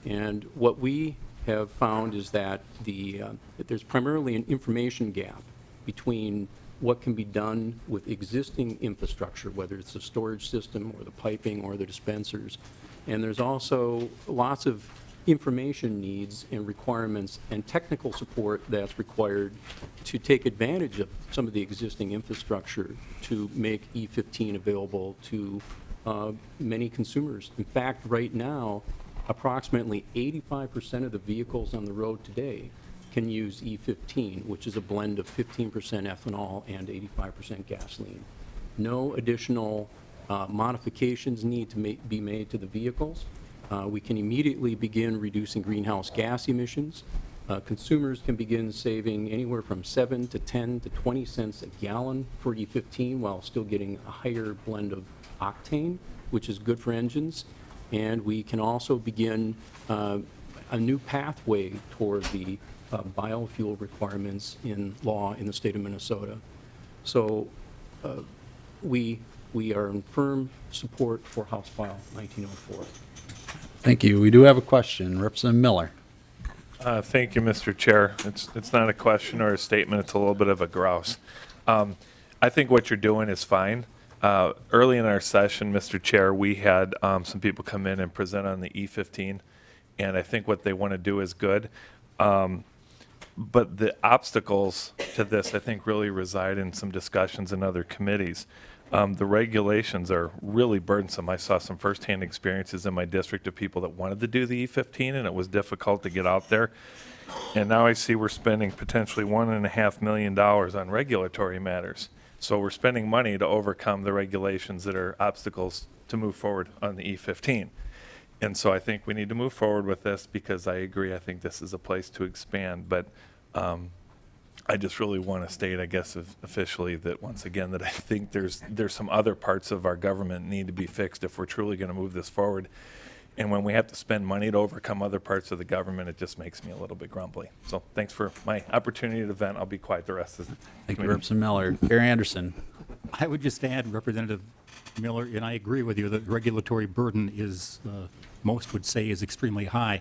And what we have found is that that there's primarily an information gap between what can be done with existing infrastructure, whether it's the storage system or the piping or the dispensers. And there's also lots of information needs and requirements and technical support that's required to take advantage of some of the existing infrastructure to make E15 available to many consumers. In fact, right now, approximately 85% of the vehicles on the road today can use E15, which is a blend of 15% ethanol and 85% gasoline. No additional modifications need to be made to the vehicles. We can immediately begin reducing greenhouse gas emissions. Consumers can begin saving anywhere from 7 to 10 to 20 cents a gallon for E15 while still getting a higher blend of octane, which is good for engines. And we can also begin a new pathway toward the biofuel requirements in law in the state of Minnesota. So we are in firm support for House File 1904. Thank you. We do have a question. Representative Miller. Thank you, Mr. Chair. It's not a question or a statement. It's a little bit of a grouse. I think what you're doing is fine. Early in our session, Mr. Chair, we had some people come in and present on the E15, and I think what they want to do is good. But the obstacles to this, I think, really reside in some discussions in other committees. The regulations are really burdensome. I saw some firsthand experiences in my district of people that wanted to do the E15, and it was difficult to get out there. And now I see we're spending potentially $1.5 million on regulatory matters. So we're spending money to overcome the regulations that are obstacles to move forward on the E15. And so I think we need to move forward with this because I agree, I think this is a place to expand. But I just really want to state, I guess, officially that once again, that I think there's some other parts of our government need to be fixed if we're truly going to move this forward. And when we have to spend money to overcome other parts of the government, it just makes me a little bit grumbly. So thanks for my opportunity to vent. I'll be quiet the rest of the Thank you, Representative Miller. Gary Anderson. I would just add, Representative Miller, and I agree with you, that regulatory burden is, most would say, is extremely high.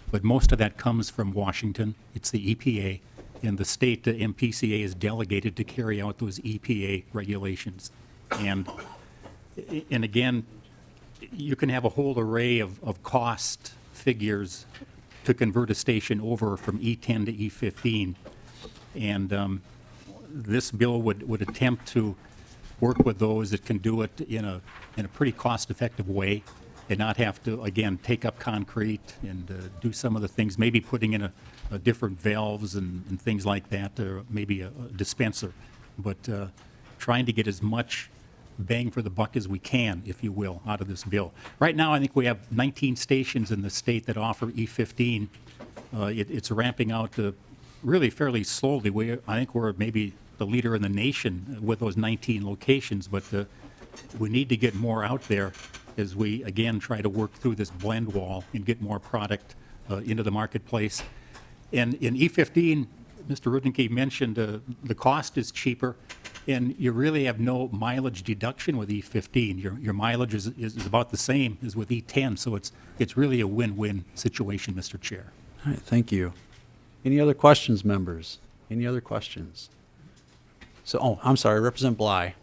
But most of that comes from Washington. It's the EPA. And the state MPCA is delegated to carry out those EPA regulations. And again, you can have a whole array of cost figures to convert a station over from E10 to E15. And this bill would attempt to work with those that can do it in a pretty cost-effective way and not have to, again, take up concrete and do some of the things, maybe putting in a different valves and things like that, or maybe a dispenser. But trying to get as much bang for the buck as we can, if you will, out of this bill. Right now, I think we have 19 stations in the state that offer E15. It's ramping out really fairly slowly. I think we're maybe the leader in the nation with those 19 locations, but we need to get more out there as we, again, try to work through this blend wall and get more product into the marketplace. And in E15, Mr. Rudnicki mentioned the cost is cheaper, and you really have no mileage deduction with E15. Your mileage is about the same as with E10, so it's really a win-win situation, Mr. Chair. All right, thank you. Any other questions, members? Any other questions? So, I'm sorry, Representative Bly.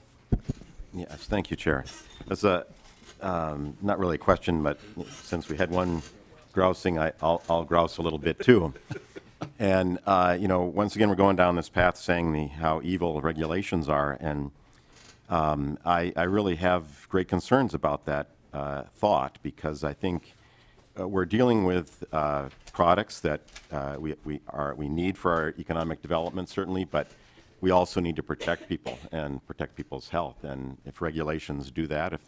Yes, thank you, Chair. That's not really a question, but since we had one grousing, I'll grouse a little bit too. And once again, we're going down this path saying how evil regulations are, and I really have great concerns about that because I think we're dealing with products that we need for our economic development, certainly, but we also need to protect people and protect people's health. And if regulations do that, if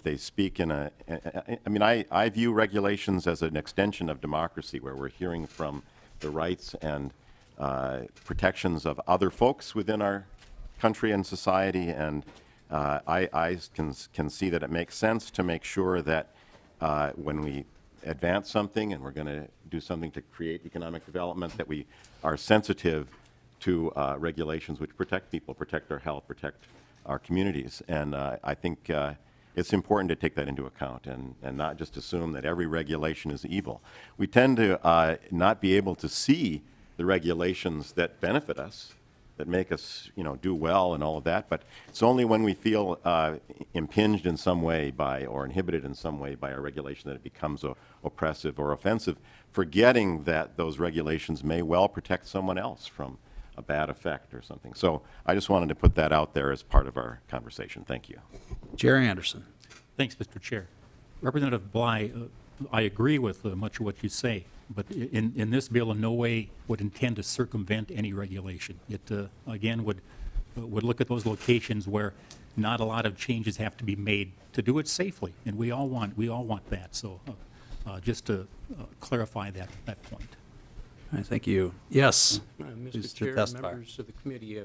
they speak in I view regulations as an extension of democracy, where we're hearing from the rights and protections of other folks within our country and society. And I can see that it makes sense to make sure that when we advance something and we're going to do something to create economic development, that we are sensitive to regulations which protect people, protect our health, protect our communities. And I think it's important to take that into account and not just assume that every regulation is evil. We tend to not be able to see the regulations that benefit us, that make us, do well and all of that, but it's only when we feel impinged in some way by, or inhibited in some way by a regulation, that it becomes oppressive or offensive, forgetting that those regulations may well protect someone else from a bad effect or something. So I just wanted to put that out there as part of our conversation. Thank you. Jerry Anderson. Thanks, Mr. Chair. Representative Bly, I agree with much of what you say, but in this bill in no way would intend to circumvent any regulation. It, again, would look at those locations where not a lot of changes have to be made to do it safely, and we all want that. So just to clarify that point. All right, thank you. Yes. Mr. Chair, members of the committee,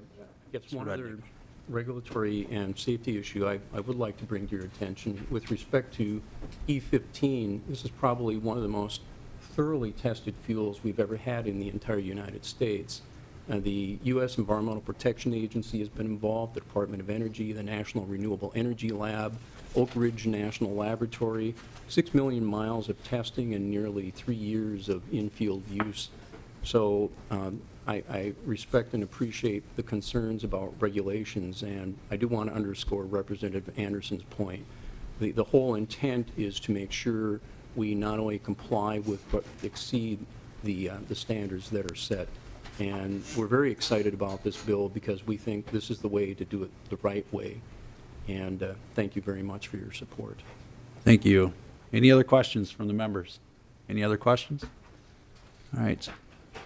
it's one other regulatory and safety issue I would like to bring to your attention. With respect to E15, this is probably one of the most thoroughly tested fuels we've ever had in the entire United States. The U.S. Environmental Protection Agency has been involved, the Department of Energy, the National Renewable Energy Lab, Oak Ridge National Laboratory, 6 million miles of testing and nearly 3 years of in-field use. So I respect and appreciate the concerns about regulations, and I do want to underscore Representative Anderson's point. The whole intent is to make sure we not only comply with but exceed the standards that are set. And we're very excited about this bill because we think this is the way to do it the right way. And thank you very much for your support. Thank you. Any other questions from the members? Any other questions? All right.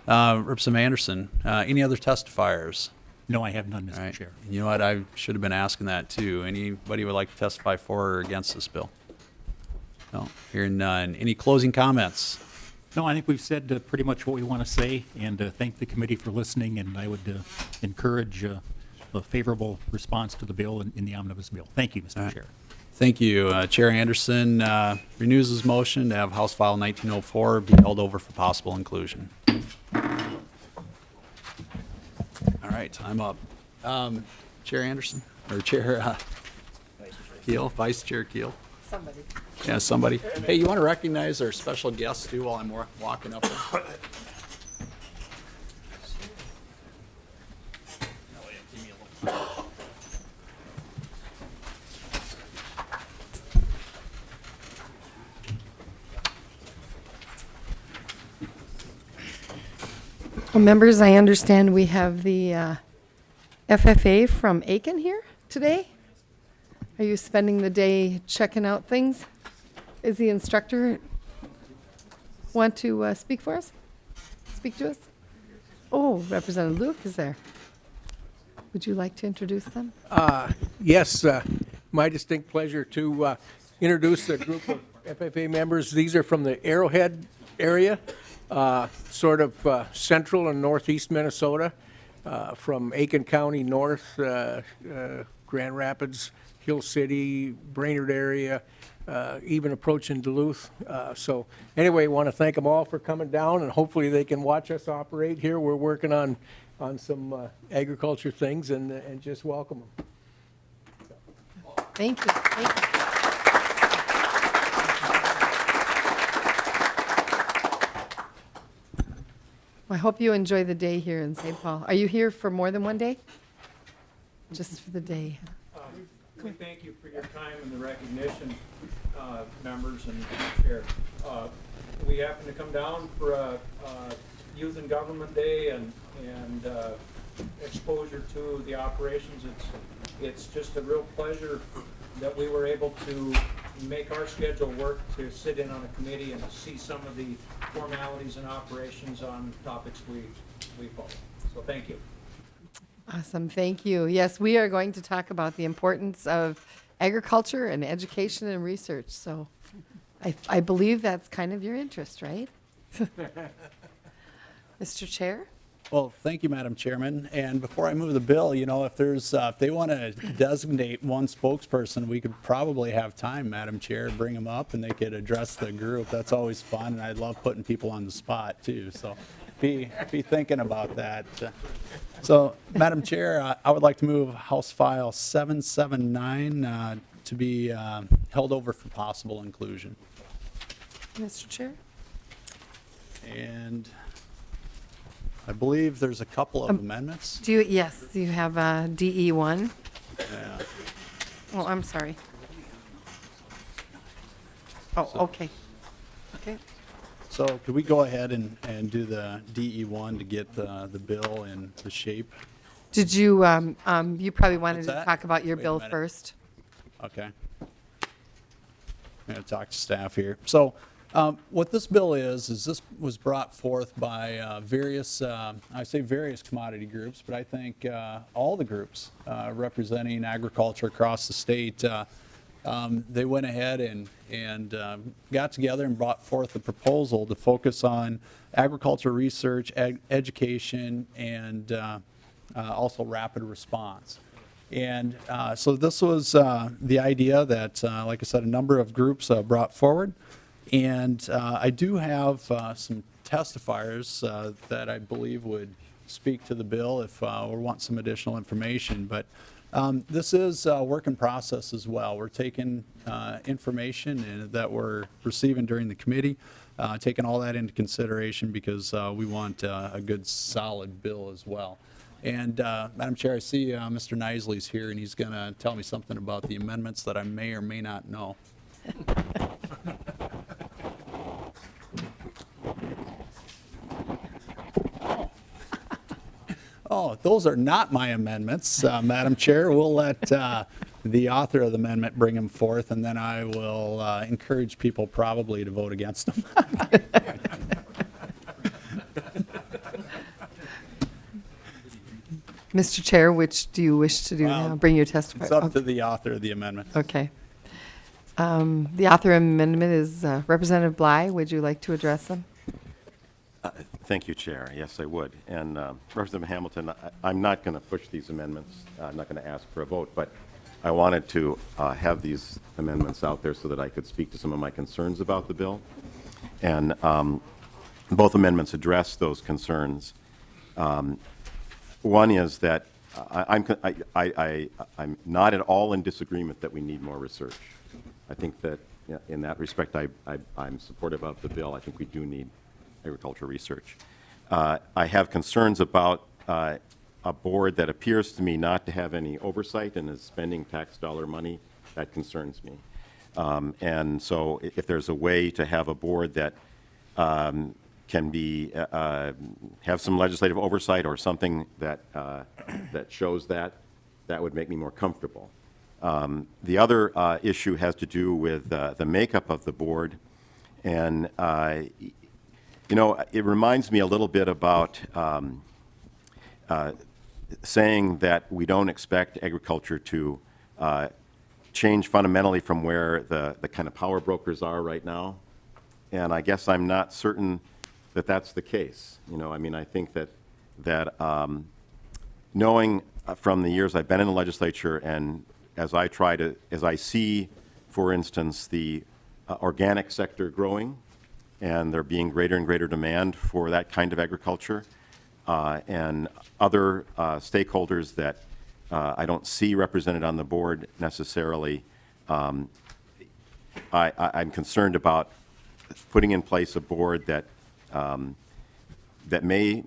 Representative Anderson, any other testifiers? No, I have none, All Mr. right. Chair. You know what, I should have been asking that too. Anybody would like to testify for or against this bill? No, hearing none. Any closing comments? No, I think we've said pretty much what we want to say, and thank the committee for listening, and I would encourage a favorable response to the bill in the omnibus bill. Thank you, Mr. Chair. Thank you. Chair Anderson renews his motion to have House File 1904 be held over for possible inclusion. All right, I'm up. Chair Anderson, or Chair Keel, Vice Chair Keel. Somebody. Yeah, somebody. Hey, you want to recognize our special guests too while I'm walking up there? Well, members, I understand we have the FFA from Aiken here today. Are you spending the day checking out things? Is the instructor want to speak for us? Speak to us? Oh, Representative Luke is there. Would you like to introduce them? Yes, my distinct pleasure to introduce a group of FFA members. These are from the Arrowhead area, sort of central and northeast Minnesota, from Aiken County north, Grand Rapids, Hill City, Brainerd area, even approaching Duluth. So anyway, want to thank them all for coming down, and hopefully they can watch us operate here. We're working on some agriculture things, and just welcome them. Thank you. Thank you. I hope you enjoy the day here in St. Paul. Are you here for more than one day? Just for the day? We thank you for your time and the recognition, members and Chair. We happen to come down for a Youth and Government Day and exposure to the operations. It's just a real pleasure that we were able to make our schedule work to sit in on a committee and see some of the formalities and operations on topics we follow. So thank you. Awesome, thank you. Yes, we are going to talk about the importance of agriculture and education and research. So I believe that's kind of your interest, right? Mr. Chair? Well, thank you, Madam Chairman. And before I move the bill, you know, if they want to designate one spokesperson, we could probably have time, Madam Chair, bring them up and they could address the group. That's always fun, and I love putting people on the spot too. So be thinking about that. So, Madam Chair, I would like to move House File 779 to be held over for possible inclusion. Mr. Chair? And I believe there's a couple of amendments. Yes, you have DE1. Yeah. Oh, I'm sorry. Oh, okay. Okay. So could we go ahead and do the DE1 to get the bill in the shape? Did you, you probably wanted What's to that? talk about your Wait a bill minute. first. Okay. I'm going to talk to staff here. So what this bill is this was brought forth by various, I say various commodity groups, but I think all the groups representing agriculture across the state. They went ahead and got together and brought forth a proposal to focus on agriculture research, education, and also rapid response. And so this was the idea that, like I said, a number of groups brought forward. And I do have some testifiers that I believe would speak to the bill if we want some additional information. But this is a work in process as well. We're taking information that we're receiving during the committee, taking all that into consideration because we want a good solid bill as well. And Madam Chair, I see Mr. Nisley's here and he's going to tell me something about the amendments that I may or may not know. Oh, those are not my amendments, Madam Chair. We'll let the author of the amendment bring them forth, and then I will encourage people probably to vote against them. Mr. Chair, which do you wish to do now? Bring your testify? It's up to the author of the amendment. Okay. The author of the amendment is Representative Bly. Would you like to address them? Thank you, Chair. Yes, I would. And Representative Hamilton, I'm not going to push these amendments. I'm not going to ask for a vote, but I wanted to have these amendments out there so that I could speak to some of my concerns about the bill. And both amendments address those concerns. One is that I'm not at all in disagreement that we need more research. I think that in that respect, I'm supportive of the bill. I think we do need agricultural research. I have concerns about a board that appears to me not to have any oversight and is spending tax dollar money. That concerns me. And so if there's a way to have a board that can be have some legislative oversight or something that that shows that would make me more comfortable. The other issue has to do with the makeup of the board, and you know, it reminds me a little bit about saying that we don't expect agriculture to change fundamentally from where the kind of power brokers are right now, and I guess I'm not certain that that's the case. You know, I mean, I think that knowing from the years I've been in the legislature, and as I see, for instance, the organic sector growing, and there being greater and greater demand for that kind of agriculture, and other stakeholders that I don't see represented on the board necessarily, I'm concerned about putting in place a board that that may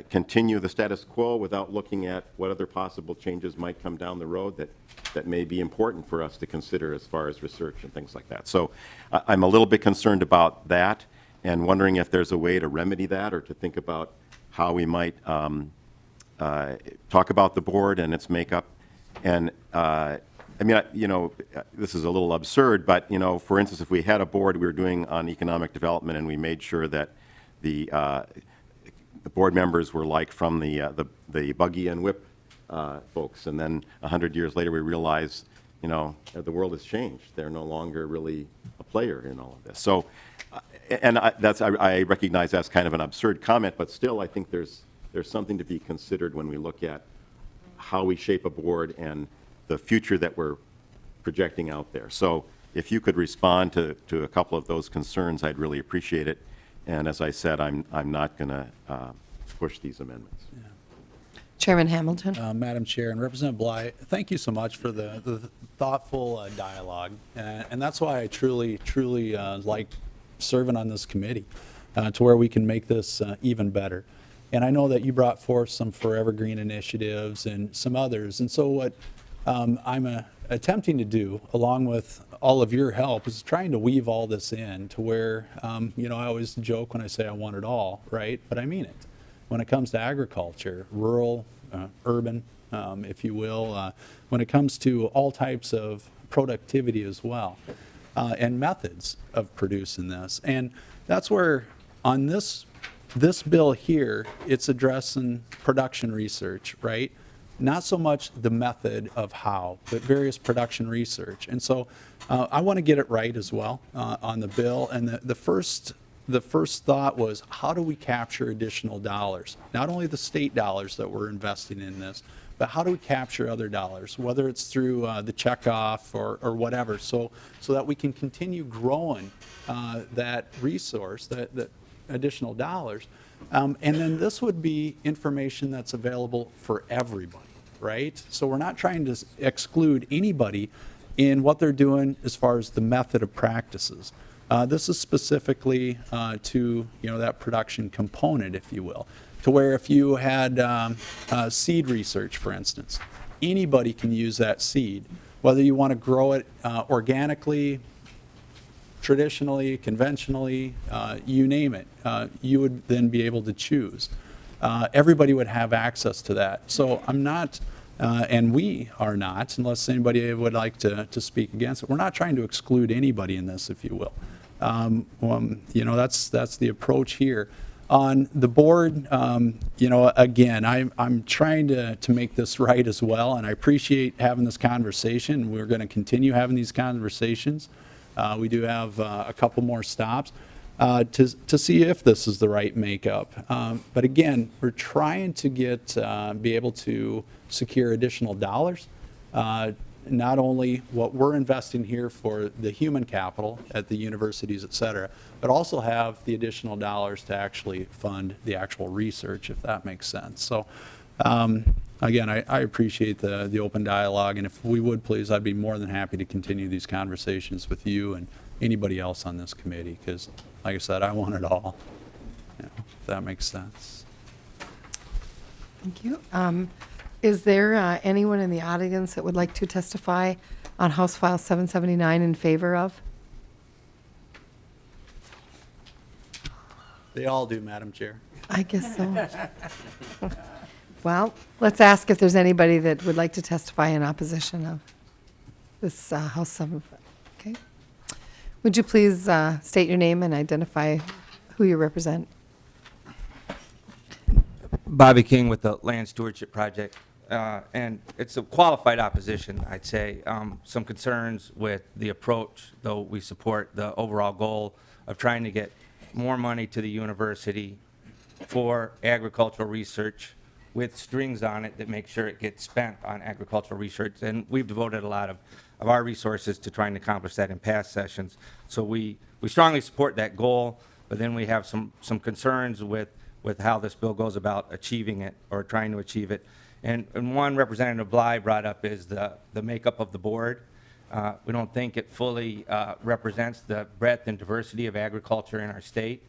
continue the status quo without looking at what other possible changes might come down the road that may be important for us to consider as far as research and things like that. So I'm a little bit concerned about that and wondering if there's a way to remedy that or to think about how we might talk about the board and its makeup. And I mean, you know, this is a little absurd, but, you know, for instance, if we had a board we were doing on economic development and we made sure that the board members were like from the buggy and whip folks, and then 100 years later we realize, you know, the world has changed. They're no longer really a player in all of this. So, and I recognize that's kind of an absurd comment, but still I think there's something to be considered when we look at how we shape a board and the future that we're projecting out there. So if you could respond to a couple of those concerns, I'd really appreciate it. And as I said, I'm not going to push these amendments. Yeah. Chairman Hamilton. Madam Chair and Representative Bly, thank you so much for the thoughtful dialogue. And that's why I truly like serving on this committee to where we can make this even better. And I know that you brought forth some Forever Green initiatives and some others. And so what I'm attempting to do, along with all of your help, is trying to weave all this in to where, you know, I always joke when I say I want it all, right? But I mean it. When it comes to agriculture, rural, urban, if you will, when it comes to all types of productivity as well, and methods of producing this. And that's where on this bill here, it's addressing production research, right? Not so much the method of how, but various production research. And so I want to get it right as well on the bill. And the first thought was, how do we capture additional dollars? Not only the state dollars that we're investing in this, but how do we capture other dollars, whether it's through the checkoff or whatever, so that we can continue growing that resource, that additional dollars. And then this would be information that's available for everybody, right? So we're not trying to exclude anybody in what they're doing as far as the method of practices. This is specifically to, you know, that production component, if you will, to where if you had seed research, for instance, anybody can use that seed, whether you want to grow it organically, traditionally, conventionally, you name it, you would then be able to choose. Everybody would have access to that. So I'm not, and we are not, unless anybody would like to speak against it, we're not trying to exclude anybody in this, if you will. You know, that's the approach here. On the board, again, I'm trying to make this right as well, and I appreciate having this conversation. We're going to continue having these conversations. We do have a couple more stops to see if this is the right makeup. But again, we're trying to be able to secure additional dollars, not only what we're investing here for the human capital at the universities, et cetera, but also have the additional dollars to actually fund the actual research, if that makes sense. So again, I appreciate the open dialogue, and if we would please, I'd be more than happy to continue these conversations with you and anybody else on this committee, because like I said, I want it all, if that makes sense. Thank you. Is there anyone in the audience that would like to testify on House File 779 in favor of? They all do, Madam Chair. I guess so. Well, let's ask if there's anybody that would like to testify in opposition of this House 7. Okay. Would you please state your name and identify who you represent? Bobby King with the Land Stewardship Project. And it's a qualified opposition, I'd say. Some concerns with the approach, though we support the overall goal of trying to get more money to the university for agricultural research with strings on it that make sure it gets spent on agricultural research. And we've devoted a lot of our resources to trying to accomplish that in past sessions. So we strongly support that goal, but then we have some concerns with how this bill goes about achieving it or trying to achieve it. And one Representative Bly brought up is the makeup of the board. We don't think it fully represents the breadth and diversity of agriculture in our state.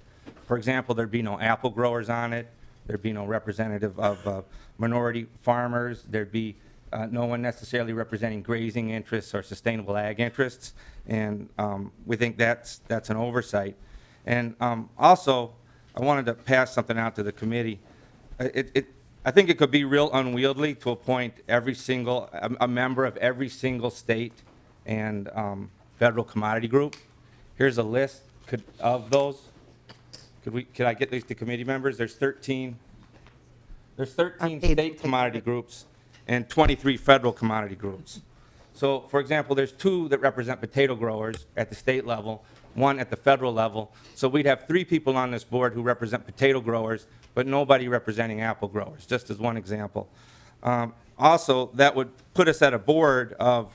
For example, there'd be no apple growers on it. There'd be no representative of minority farmers. There'd be no one necessarily representing grazing interests or sustainable ag interests. And we think that's an oversight. And also, I wanted to pass something out to the committee. I think it could be real unwieldy to appoint a member of every single state and federal commodity group. Here's a list of those. Could I get these to committee members? There's 13 state commodity groups and 23 federal commodity groups. So, for example, there's 2 that represent potato growers at the state level, 1 at the federal level. So we'd have 3 people on this board who represent potato growers, but nobody representing apple growers, just as one example. Also, that would put us at a board of,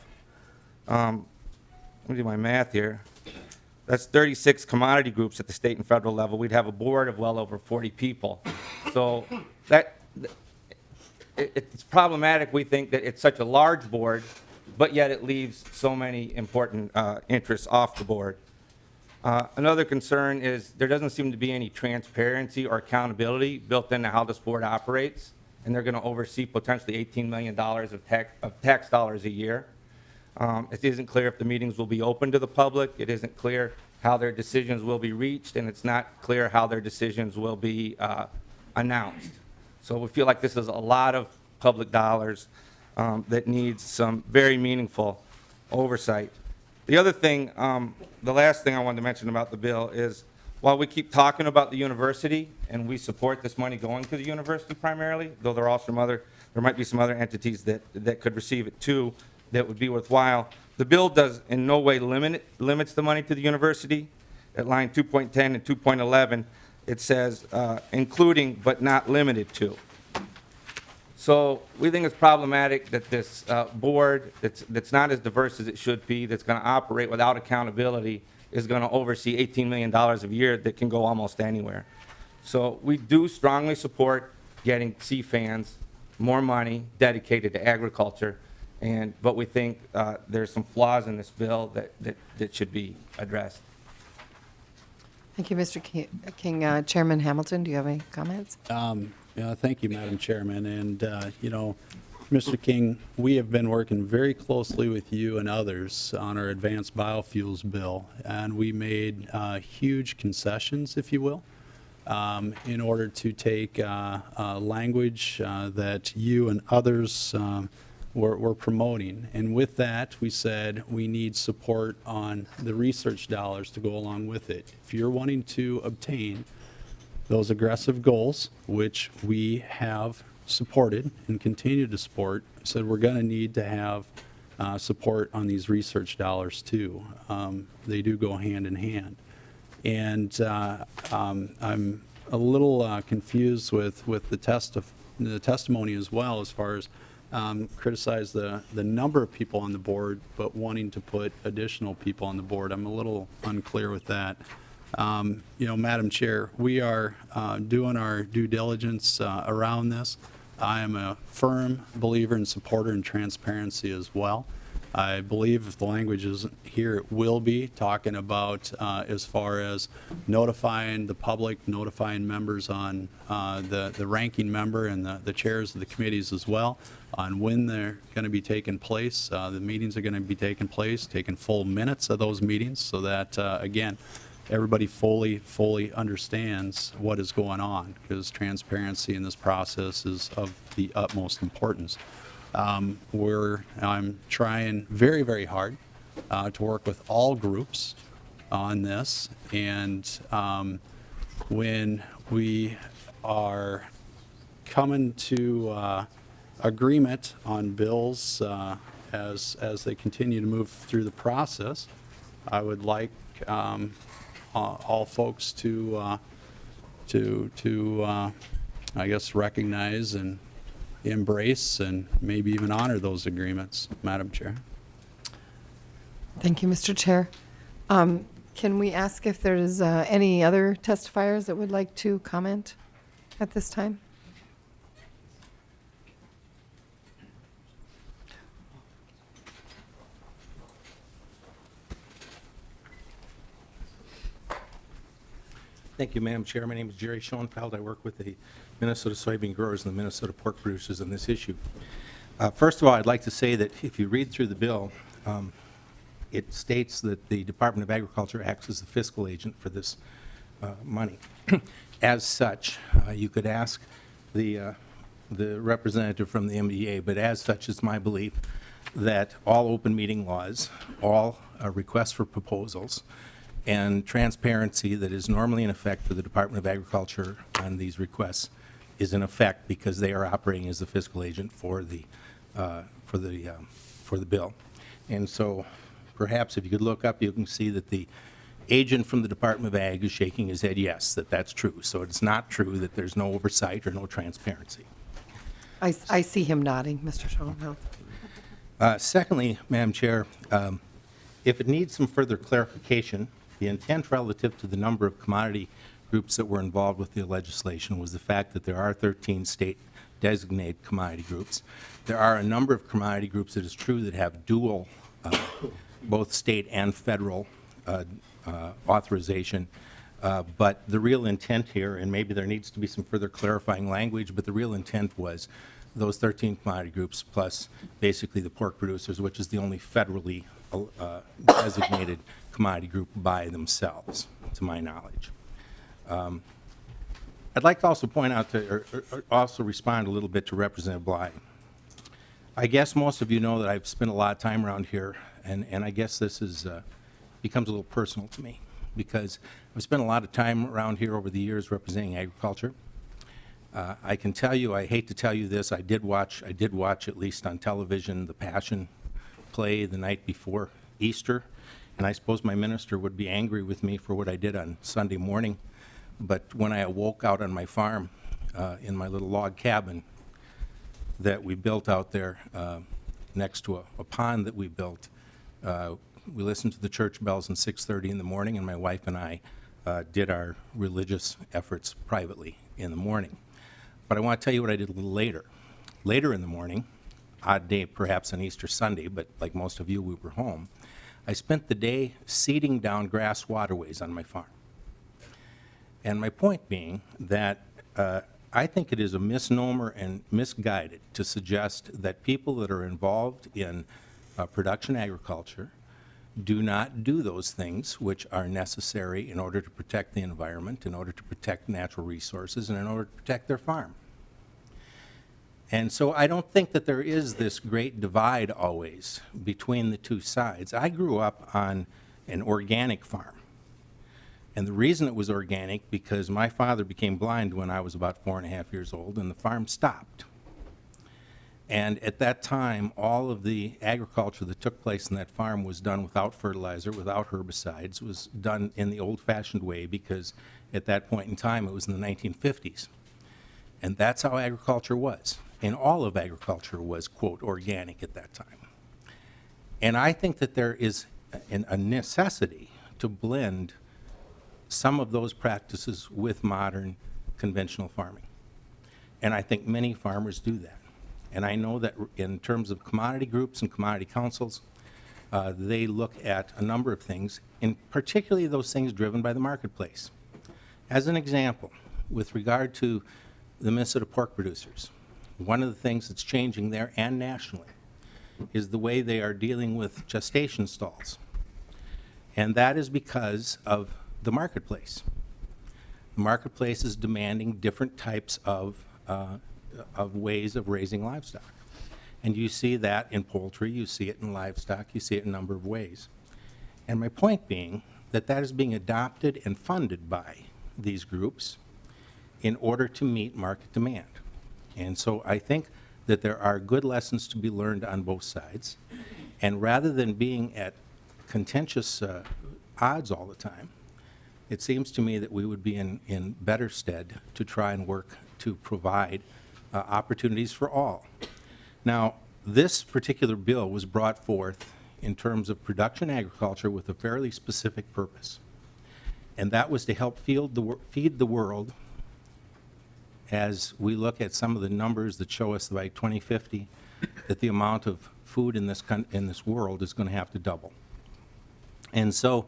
let me do my math here. That's 36 commodity groups at the state and federal level. We'd have a board of well over 40 people. So it's problematic, we think, that it's such a large board, but yet it leaves so many important interests off the board. Another concern is there doesn't seem to be any transparency or accountability built into how this board operates, and they're going to oversee potentially $18 million of tax dollars a year. It isn't clear if the meetings will be open to the public. It isn't clear how their decisions will be reached, and it's not clear how their decisions will be announced. So we feel like this is a lot of public dollars that needs some very meaningful oversight. The other thing, the last thing I wanted to mention about the bill is, while we keep talking about the university, and we support this money going to the university primarily, though there might be some other entities that could receive it too, that would be worthwhile. The bill does in no way limits the money to the university. At line 2.10 and 2.11, it says, including but not limited to. So we think it's problematic that this board that's not as diverse as it should be, that's going to operate without accountability, is going to oversee $18 million a year that can go almost anywhere. So we do strongly support getting CFANs more money dedicated to agriculture, but we think there's some flaws in this bill that should be addressed. Thank you, Mr. King. Chairman Hamilton, do you have any comments? Thank you, Madam Chairman. And, Mr. King, we have been working very closely with you and others on our advanced biofuels bill, and we made huge concessions, if you will, in order to take language that you and others were promoting. And with that, we said we need support on the research dollars to go along with it. If you're wanting to obtain those aggressive goals, which we have supported and continue to support, said we're going to need to have support on these research dollars too. They do go hand in hand. And I'm a little confused with the testimony as well, as far as criticize the number of people on the board, but wanting to put additional people on the board. I'm a little unclear with that. Madam Chair, we are doing our due diligence around this. I am a firm believer and supporter in transparency as well. I believe if the language isn't here, it will be talking about as far as notifying the public, notifying members on the ranking member and the chairs of the committees as well, on when they're going to be taking place. The meetings are going to be taking place, taking full minutes of those meetings so that, again, everybody fully understands what is going on, because transparency in this process is of the utmost importance. I'm trying very, very hard to work with all groups on this, and when we are coming to agreement on bills as they continue to move through the process, I would like all folks to I guess recognize and embrace and maybe even honor those agreements, Madam Chair. Thank you, Mr. Chair. Can we ask if there's any other testifiers that would like to comment at this time? Thank you, Madam Chair. My name is Jerry Schoenfeld. I work with the Minnesota soybean growers and the Minnesota pork producers on this issue. First of all, I'd like to say that if you read through the bill, it states that the Department of Agriculture acts as the fiscal agent for this money. As such, you could ask the representative from the MEA, but as such, it's my belief that all open meeting laws, all requests for proposals, and transparency that is normally in effect for the Department of Agriculture on these requests is in effect because they are operating as the fiscal agent for the bill. And so perhaps if you could look up, you can see that the agent from the Department of Ag is shaking his head yes, that's true. So it's not true that there's no oversight or no transparency. I see him nodding, Mr. Schoenfeld. Secondly, Madam Chair, if it needs some further clarification, the intent relative to the number of commodity groups that were involved with the legislation was the fact that there are 13 state designated commodity groups. There are a number of commodity groups, it is true, that have dual, both state and federal authorization. But the real intent here, and maybe there needs to be some further clarifying language, but the real intent was those 13 commodity groups plus basically the pork producers, which is the only federally designated commodity group by themselves, to my knowledge. I'd like to also point out, or also respond a little bit to Representative Bly. I guess most of you know that I've spent a lot of time around here, and I guess this is becomes a little personal to me, because I've spent a lot of time around here over the years representing agriculture. I can tell you, I hate to tell you this, I did watch at least on television the Passion play the night before Easter, and I suppose my minister would be angry with me for what I did on Sunday morning. But when I awoke out on my farm in my little log cabin that we built out there next to a pond that we built, we listened to the church bells at 6:30 in the morning, and my wife and I did our religious efforts privately in the morning. But I want to tell you what I did a little later. Later in the morning, odd day perhaps on Easter Sunday, but like most of you, we were home. I spent the day seeding down grass waterways on my farm. And my point being that I think it is a misnomer and misguided to suggest that people that are involved in production agriculture do not do those things which are necessary in order to protect the environment, in order to protect natural resources, and in order to protect their farm. And so I don't think that there is this great divide always between the two sides. I grew up on an organic farm. And the reason it was organic, because my father became blind when I was about 4.5 years old, and the farm stopped. And at that time, all of the agriculture that took place in that farm was done without fertilizer, without herbicides, was done in the old-fashioned way, because at that point in time, it was in the 1950s. And that's how agriculture was. And all of agriculture was, quote, organic at that time. And I think that there is a necessity to blend some of those practices with modern conventional farming. And I think many farmers do that. And I know that in terms of commodity groups and commodity councils, they look at a number of things, and particularly those things driven by the marketplace. As an example, with regard to the Minnesota pork producers, one of the things that's changing there and nationally is the way they are dealing with gestation stalls. And that is because of the marketplace. The marketplace is demanding different types of ways of raising livestock. And you see that in poultry, you see it in livestock, you see it in a number of ways. And my point being that that is being adopted and funded by these groups in order to meet market demand. And so I think that there are good lessons to be learned on both sides. And rather than being at contentious odds all the time, it seems to me that we would be in better stead to try and work to provide opportunities for all. Now, this particular bill was brought forth in terms of production agriculture with a fairly specific purpose. And that was to help feed the world as we look at some of the numbers that show us by 2050 that the amount of food in this world is going to have to double. And so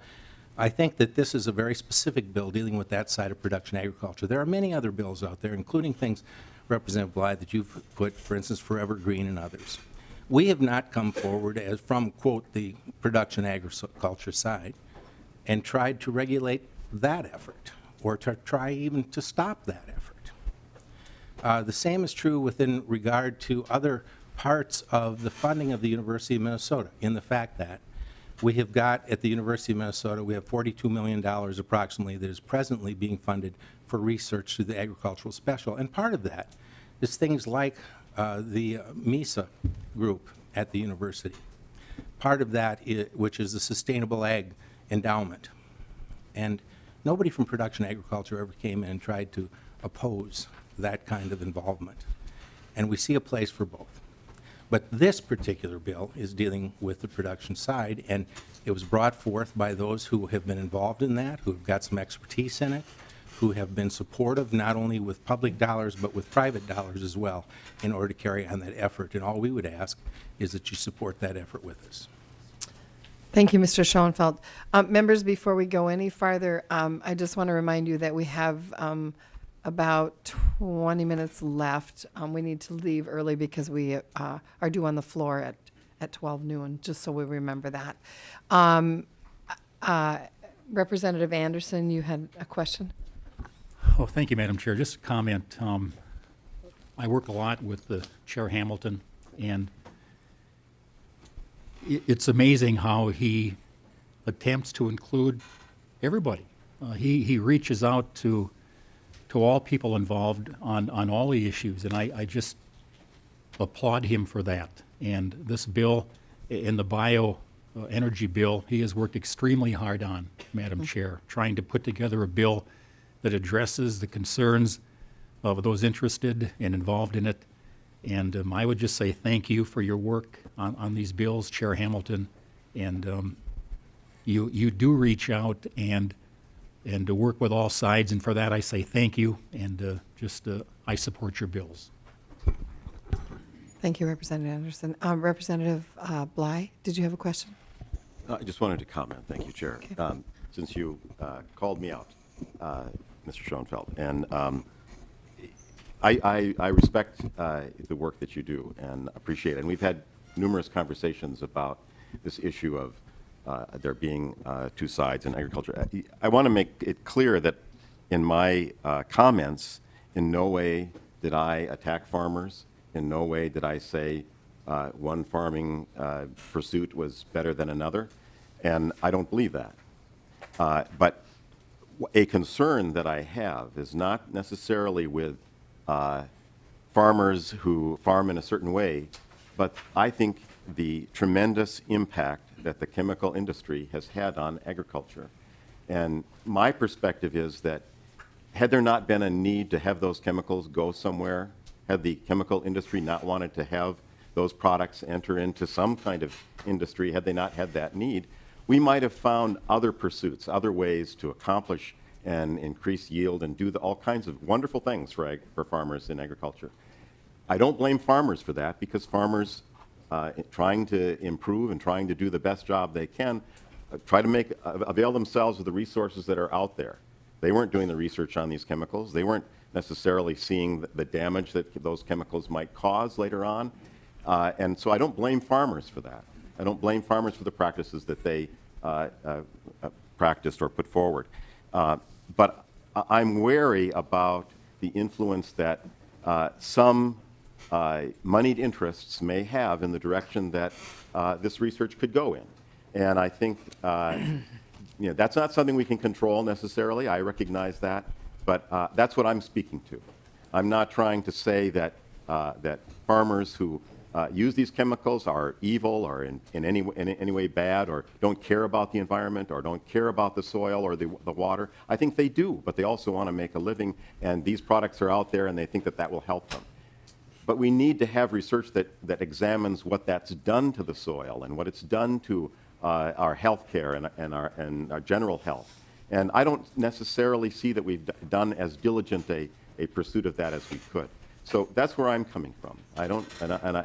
I think that this is a very specific bill dealing with that side of production agriculture. There are many other bills out there, including things, Representative Blythe, that you've put, for instance, Forever Green and others. We have not come forward as from, quote, the production agriculture side and tried to regulate that effort or to try even to stop that effort. The same is true within regard to other parts of the funding of the University of Minnesota, in the fact that we have got at the University of Minnesota, we have $42 million approximately that is presently being funded for research through the agricultural special. And part of that is things like the Metsa group at the university. Part of that, which is the Sustainable Ag Endowment. And nobody from production agriculture ever came in and tried to oppose that kind of involvement. And we see a place for both. But this particular bill is dealing with the production side, and it was brought forth by those who have been involved in that, who have got some expertise in it, who have been supportive not only with public dollars but with private dollars as well in order to carry on that effort. And all we would ask is that you support that effort with us. Thank you, Mr. Schoenfeld. Members, before we go any farther, I just want to remind you that we have about 20 minutes left. We need to leave early because we are due on the floor at 12 noon, just so we remember that. Representative Anderson, you had a question? Oh, thank you, Madam Chair. Just a comment. I work a lot with Chair Hamilton, and it's amazing how he attempts to include everybody. He reaches out to all people involved on all the issues, and I just applaud him for that. And this bill, in the bioenergy bill, he has worked extremely hard on, Madam Chair, trying to put together a bill that addresses the concerns of those interested and involved in it. And I would just say thank you for your work on these bills, Chair Hamilton. And you do reach out and to work with all sides, and for that I say thank you, and I support your bills. Thank you, Representative Anderson. Representative Bly, did you have a question? I just wanted to comment. Thank you, Chair. Okay. Since you called me out, Mr. Schoenfeld, and I respect the work that you do and appreciate it. And we've had numerous conversations about this issue of there being two sides in agriculture. I want to make it clear that in my comments, in no way did I attack farmers. In no way did I say one farming pursuit was better than another. And I don't believe that. But a concern that I have is not necessarily with farmers who farm in a certain way, but I think the tremendous impact that the chemical industry has had on agriculture. And my perspective is that had there not been a need to have those chemicals go somewhere, had the chemical industry not wanted to have those products enter into some kind of industry, had they not had that need, we might have found other pursuits, other ways to accomplish and increase yield and do all kinds of wonderful things for farmers in agriculture. I don't blame farmers for that, because farmers trying to improve and trying to do the best job they can try to avail themselves of the resources that are out there. They weren't doing the research on these chemicals. They weren't necessarily seeing the damage that those chemicals might cause later on. And so I don't blame farmers for that. I don't blame farmers for the practices that they practiced or put forward. But I'm wary about the influence that some moneyed interests may have in the direction that this research could go in. And I think that's not something we can control necessarily. I recognize that. But that's what I'm speaking to. I'm not trying to say that, that farmers who use these chemicals are evil or in any way bad, or don't care about the environment, or don't care about the soil or the water. I think they do, but they also want to make a living, and these products are out there and they think that that will help them. But we need to have research that examines what that's done to the soil and what it's done to our health care and our general health. And I don't necessarily see that we've done as diligent a pursuit of that as we could. So that's where I'm coming from. I don't,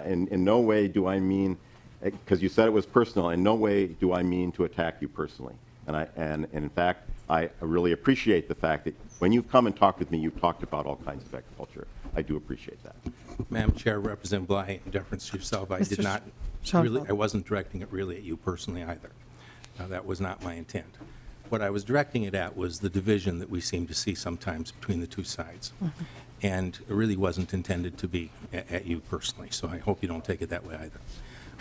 in no way do I mean, because you said it was personal, in no way do I mean to attack you personally. And in fact, I really appreciate the fact that when you've come and talked with me, you've talked about all kinds of agriculture. I do appreciate that. Madam Chair, Representative Bly, in deference to yourself, I did not really, I wasn't directing it really at you personally either. That was not my intent. What I was directing it at was the division that we seem to see sometimes between the two sides. Mm-hmm. And it really wasn't intended to be at you personally, so I hope you don't take it that way either.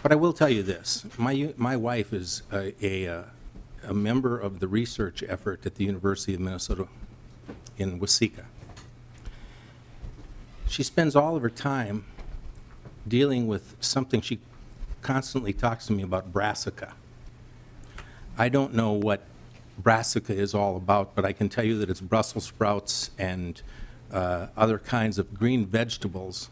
But I will tell you this. My wife is a member of the research effort at the University of Minnesota in Waseca. She spends all of her time dealing with something she constantly talks to me about, brassica. I don't know what brassica is all about, but I can tell you that it's Brussels sprouts and other kinds of green vegetables.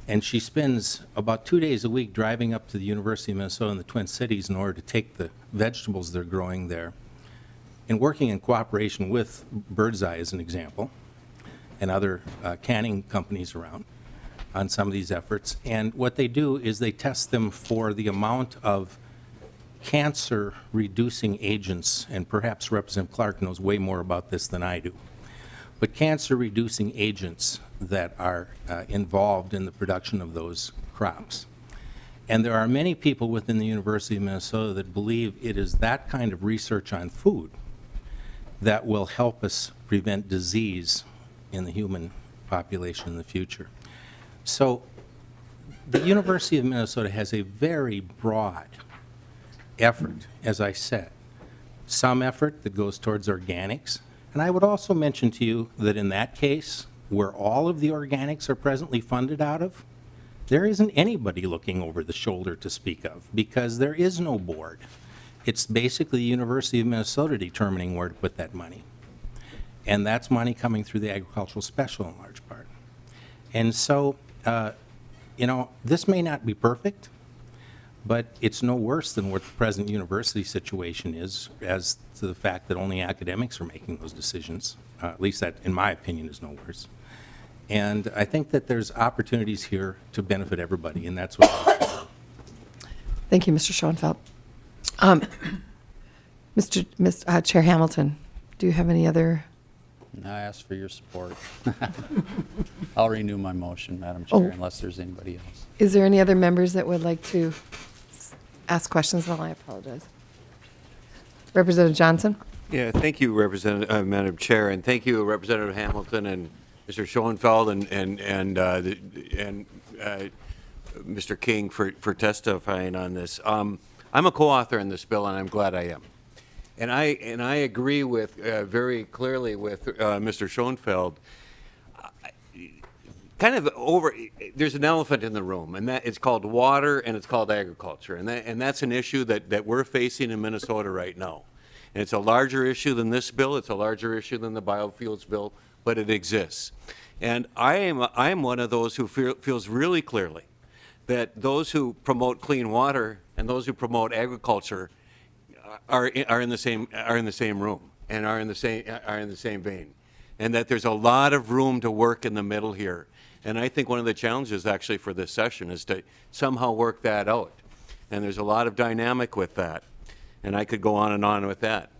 And she spends about 2 days a week driving up to the University of Minnesota in the Twin Cities in order to take the vegetables they're growing there and working in cooperation with Birdseye, as an example, and other canning companies around on some of these efforts. And what they do is they test them for the amount of cancer-reducing agents, and perhaps Representative Clark knows way more about this than I do, but cancer-reducing agents that are involved in the production of those crops. And there are many people within the University of Minnesota that believe it is that kind of research on food that will help us prevent disease in the human population in the future. So the University of Minnesota has a very broad effort, as I said. Some effort that goes towards organics. And I would also mention to you that in that case, where all of the organics are presently funded out of, there isn't anybody looking over the shoulder to speak of, because there is no board. It's basically the University of Minnesota determining where to put that money. And that's money coming through the agricultural special in large part. And so, you know, this may not be perfect, but it's no worse than what the present university situation is, as to the fact that only academics are making those decisions. At least that, in my opinion, is no worse. And I think that there's opportunities here to benefit everybody, and that's what I'm doing. Thank you, Mr. Schoenfeld. Chair Hamilton, do you have any other? I ask for your support. I'll renew my motion, Madam Chair, unless there's anybody else. Is there any other members that would like to ask questions? Well, I apologize. Representative Johnson? Yeah, thank you, Madam Chair, and thank you, Representative Hamilton and Mr. Schoenfeld and Mr. King for testifying on this. I'm a co-author in this bill, and I'm glad I am. And I agree with very clearly with Mr. Schoenfeld. There's an elephant in the room, and that it's called water and it's called agriculture, and that's an issue that we're facing in Minnesota right now. And it's a larger issue than this bill. It's a larger issue than the biofuels bill, but it exists. And I am one of those who feels really clearly that those who promote clean water and those who promote agriculture are in the same room and are in the same vein, and that there's a lot of room to work in the middle here. And I think one of the challenges actually for this session is to somehow work that out. And there's a lot of dynamic with that. And I could go on and on with that.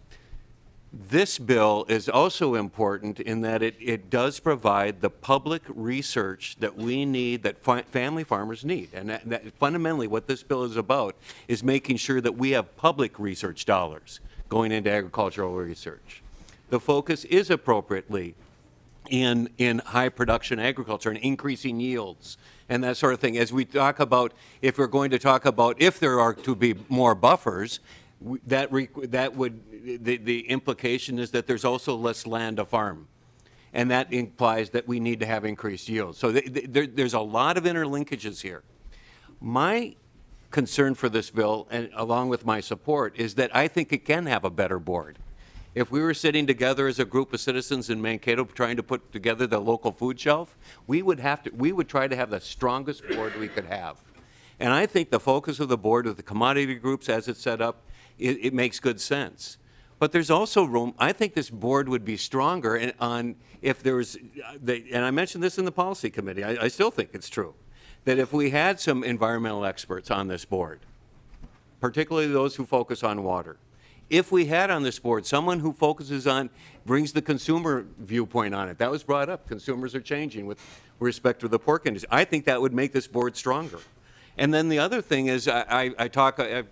This bill is also important in that it does provide the public research that we need, that family farmers need. And that fundamentally what this bill is about is making sure that we have public research dollars going into agricultural research. The focus is appropriately in high production agriculture and increasing yields and that sort of thing. As we talk about, if we're going to talk about if there are to be more buffers, the implication is that there's also less land to farm. And that implies that we need to have increased yields. So there's a lot of interlinkages here. My concern for this bill, and along with my support, is that I think it can have a better board. If we were sitting together as a group of citizens in Mankato trying to put together the local food shelf, we would try to have the strongest board we could have. And I think the focus of the board with the commodity groups as it's set up, it makes good sense. But there's also room, I think this board would be stronger and I mentioned this in the policy committee, I still think it's true, that if we had some environmental experts on this board, particularly those who focus on water, if we had on this board someone who brings the consumer viewpoint on it, that was brought up, consumers are changing with respect to the pork industry, I think that would make this board stronger. And then the other thing is,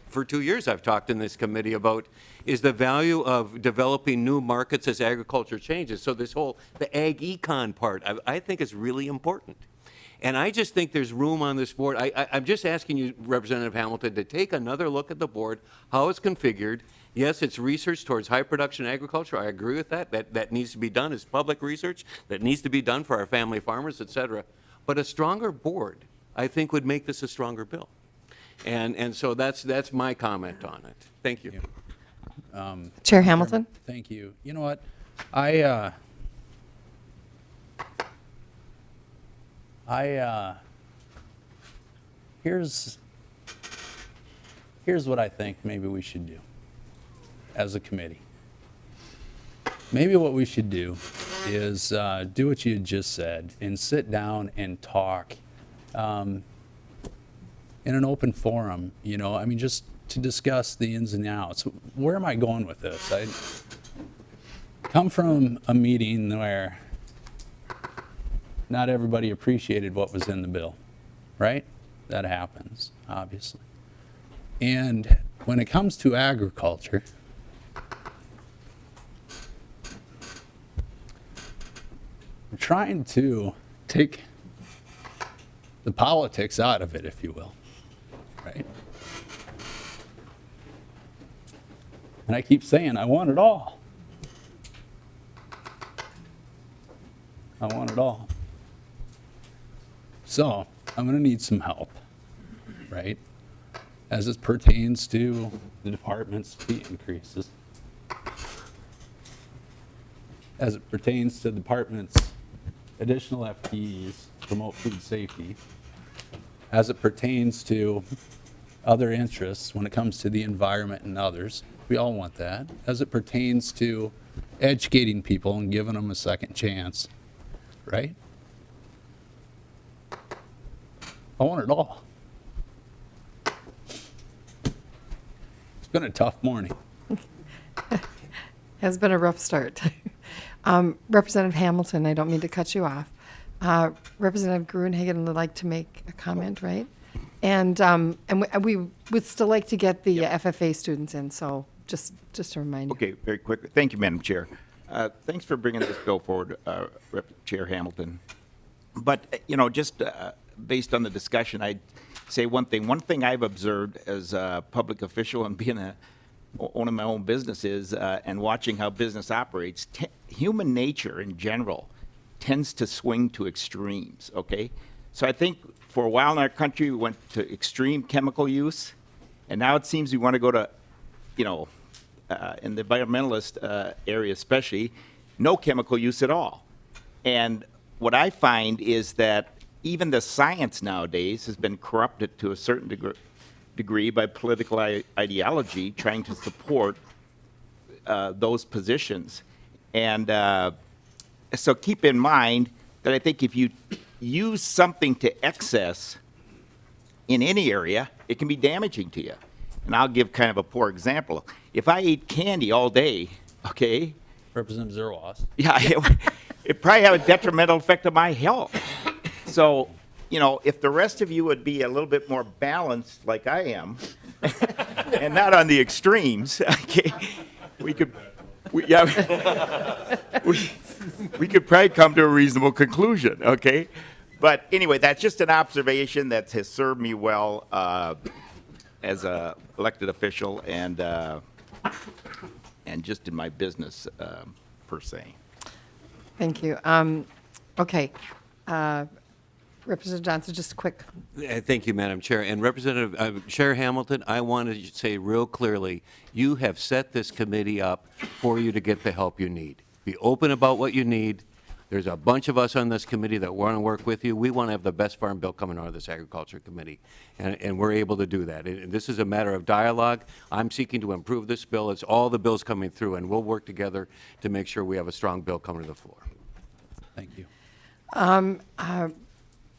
for 2 years I've talked in this committee about is the value of developing new markets as agriculture changes. So the ag econ part, I think is really important. And I just think there's room on this board. I'm just asking you, Representative Hamilton, to take another look at the board, how it's configured. Yes, it's research towards high production agriculture. I agree with that. That needs to be done as public research. That needs to be done for our family farmers, et cetera. But a stronger board, I think, would make this a stronger bill. And so that's my comment on it. Thank you. Chair Hamilton? Thank you. You know what? Here's what I think maybe we should do as a committee. Maybe what we should do is do what you had just said and sit down and talk in an open forum, just to discuss the ins and outs. Where am I going with this? I come from a meeting where not everybody appreciated what was in the bill, right? That happens, obviously. And when it comes to agriculture, we're trying to take the politics out of it, if you will, right? And I keep saying, I want it all. I want it all. So I'm going to need some help, right? As it pertains to the department's fee increases. As it pertains to the department's additional FTEs to promote food safety. As it pertains to other interests when it comes to the environment and others. We all want that. As it pertains to educating people and giving them a second chance, right? I want it all. It's been a tough morning. Has been a rough start. Representative Hamilton, I don't mean to cut you off. Representative Gruenhagen would like to make a comment, right? And we would still like to get the FFA students in, so just a reminder. Okay, very quickly. Thank you, Madam Chair. Thanks for bringing this bill forward, Chair Hamilton. But, just based on the discussion, I'd say one thing. One thing I've observed as a public official and being a owning my own businesses and watching how business operates, human nature in general tends to swing to extremes, okay? So I think for a while in our country, we went to extreme chemical use, and now it seems we want to go to, in the environmentalist area especially, no chemical use at all. And what I find is that even the science nowadays has been corrupted to a certain degree by political ideology trying to support those positions. And so keep in mind that I think if you use something to excess in any area, it can be damaging to you. And I'll give kind of a poor example. If I eat candy all day, okay? Representative Zerwas. Yeah, it probably have a detrimental effect on my health. So, if the rest of you would be a little bit more balanced like I am, and not on the extremes, okay, we could probably come to a reasonable conclusion, okay? But anyway, that's just an observation that has served me well as a elected official and just in my business per se. Thank you. Okay. Representative Johnson, just quick. Thank you, Madam Chair. And Representative Chair Hamilton, I want to say real clearly, you have set this committee up for you to get the help you need. Be open about what you need. There's a bunch of us on this committee that want to work with you. We want to have the best farm bill coming out of this Agriculture Committee, and we're able to do that. And this is a matter of dialogue. I'm seeking to improve this bill. It's all the bills coming through, and we'll work together to make sure we have a strong bill coming to the floor. Thank you.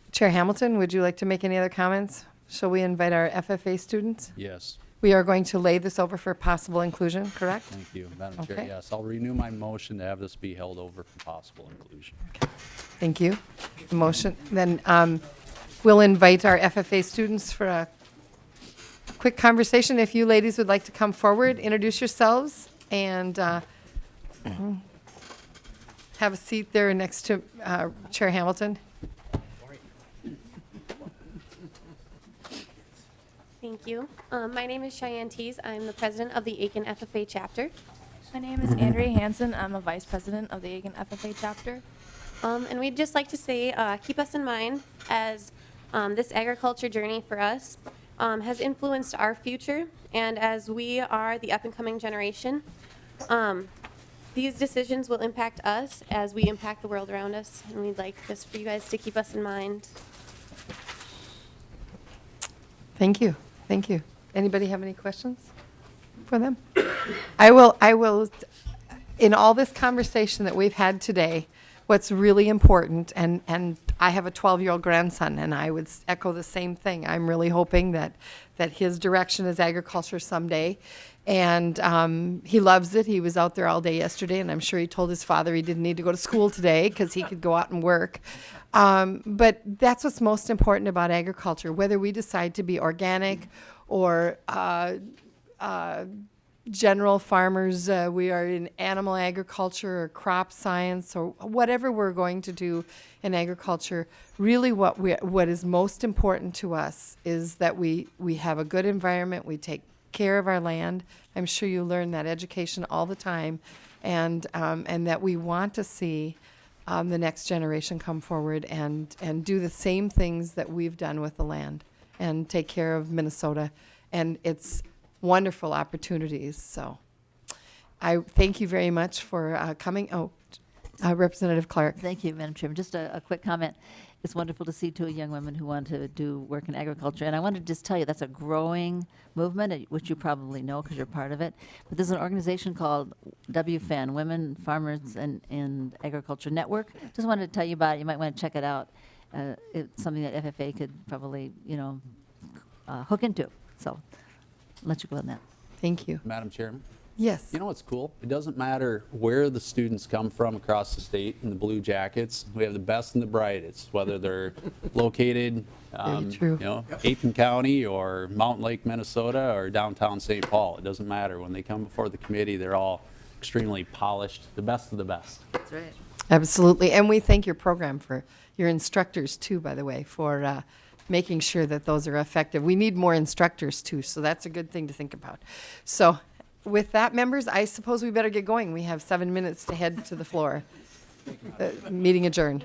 Chair Hamilton, would you like to make any other comments? Shall we invite our FFA students? Yes. We are going to lay this over for possible inclusion, correct? Thank you, Madam Chair. Okay. Yes, I'll renew my motion to have this be held over for possible inclusion. Thank you. The motion. Then we'll invite our FFA students for a quick conversation. If you ladies would like to come forward, introduce yourselves, and have a seat there next to Chair Hamilton. Thank you. My name is Cheyenne Tees. I'm the president of the Aiken FFA chapter. My name is Andrea Hansen. I'm a vice president of the Aiken FFA chapter. And we'd just like to say, keep us in mind as this agriculture journey for us has influenced our future, and as we are the up-and-coming generation, these decisions will impact us as we impact the world around us, and we'd like this for you guys to keep us in mind. Thank you. Thank you. Anybody have any questions for them? I will, in all this conversation that we've had today, what's really important, and I have a 12-year-old grandson, and I would echo the same thing. I'm really hoping that his direction is agriculture someday. And he loves it. He was out there all day yesterday, and I'm sure he told his father he didn't need to go to school today because he could go out and work. But that's what's most important about agriculture, whether we decide to be organic or general farmers, we are in animal agriculture or crop science or whatever we're going to do in agriculture. Really what is most important to us is that we have a good environment, we take care of our land. I'm sure you learn that education all the time, and that we want to see the next generation come forward and do the same things that we've done with the land and take care of Minnesota and its wonderful opportunities. So I thank you very much for coming. Representative Clark. Thank you, Madam Chairman. Just a quick comment. It's wonderful to see two young women who want to do work in agriculture. And I wanted to just tell you that's a growing movement, which you probably know because you're part of it. But there's an organization called WFAN, Women Farmers and Agriculture Network. Just wanted to tell you about it. You might want to check it out. It's something that FFA could probably, hook into. So I'll let you go on that. Thank you. Madam Chairman? Yes. You know what's cool? It doesn't matter where the students come from across the state in the Blue Jackets. We have the best and the brightest, whether they're located, Aiken County or Mountain Lake, Minnesota, or downtown St. Paul. It doesn't matter. When they come before the committee, they're all extremely polished, the best of the best. That's right. Absolutely. And we thank your program for your instructors too, by the way, for making sure that those are effective. We need more instructors too, so that's a good thing to think about. So with that, members, I suppose we better get going. We have 7 minutes to head to the floor. Meeting adjourned.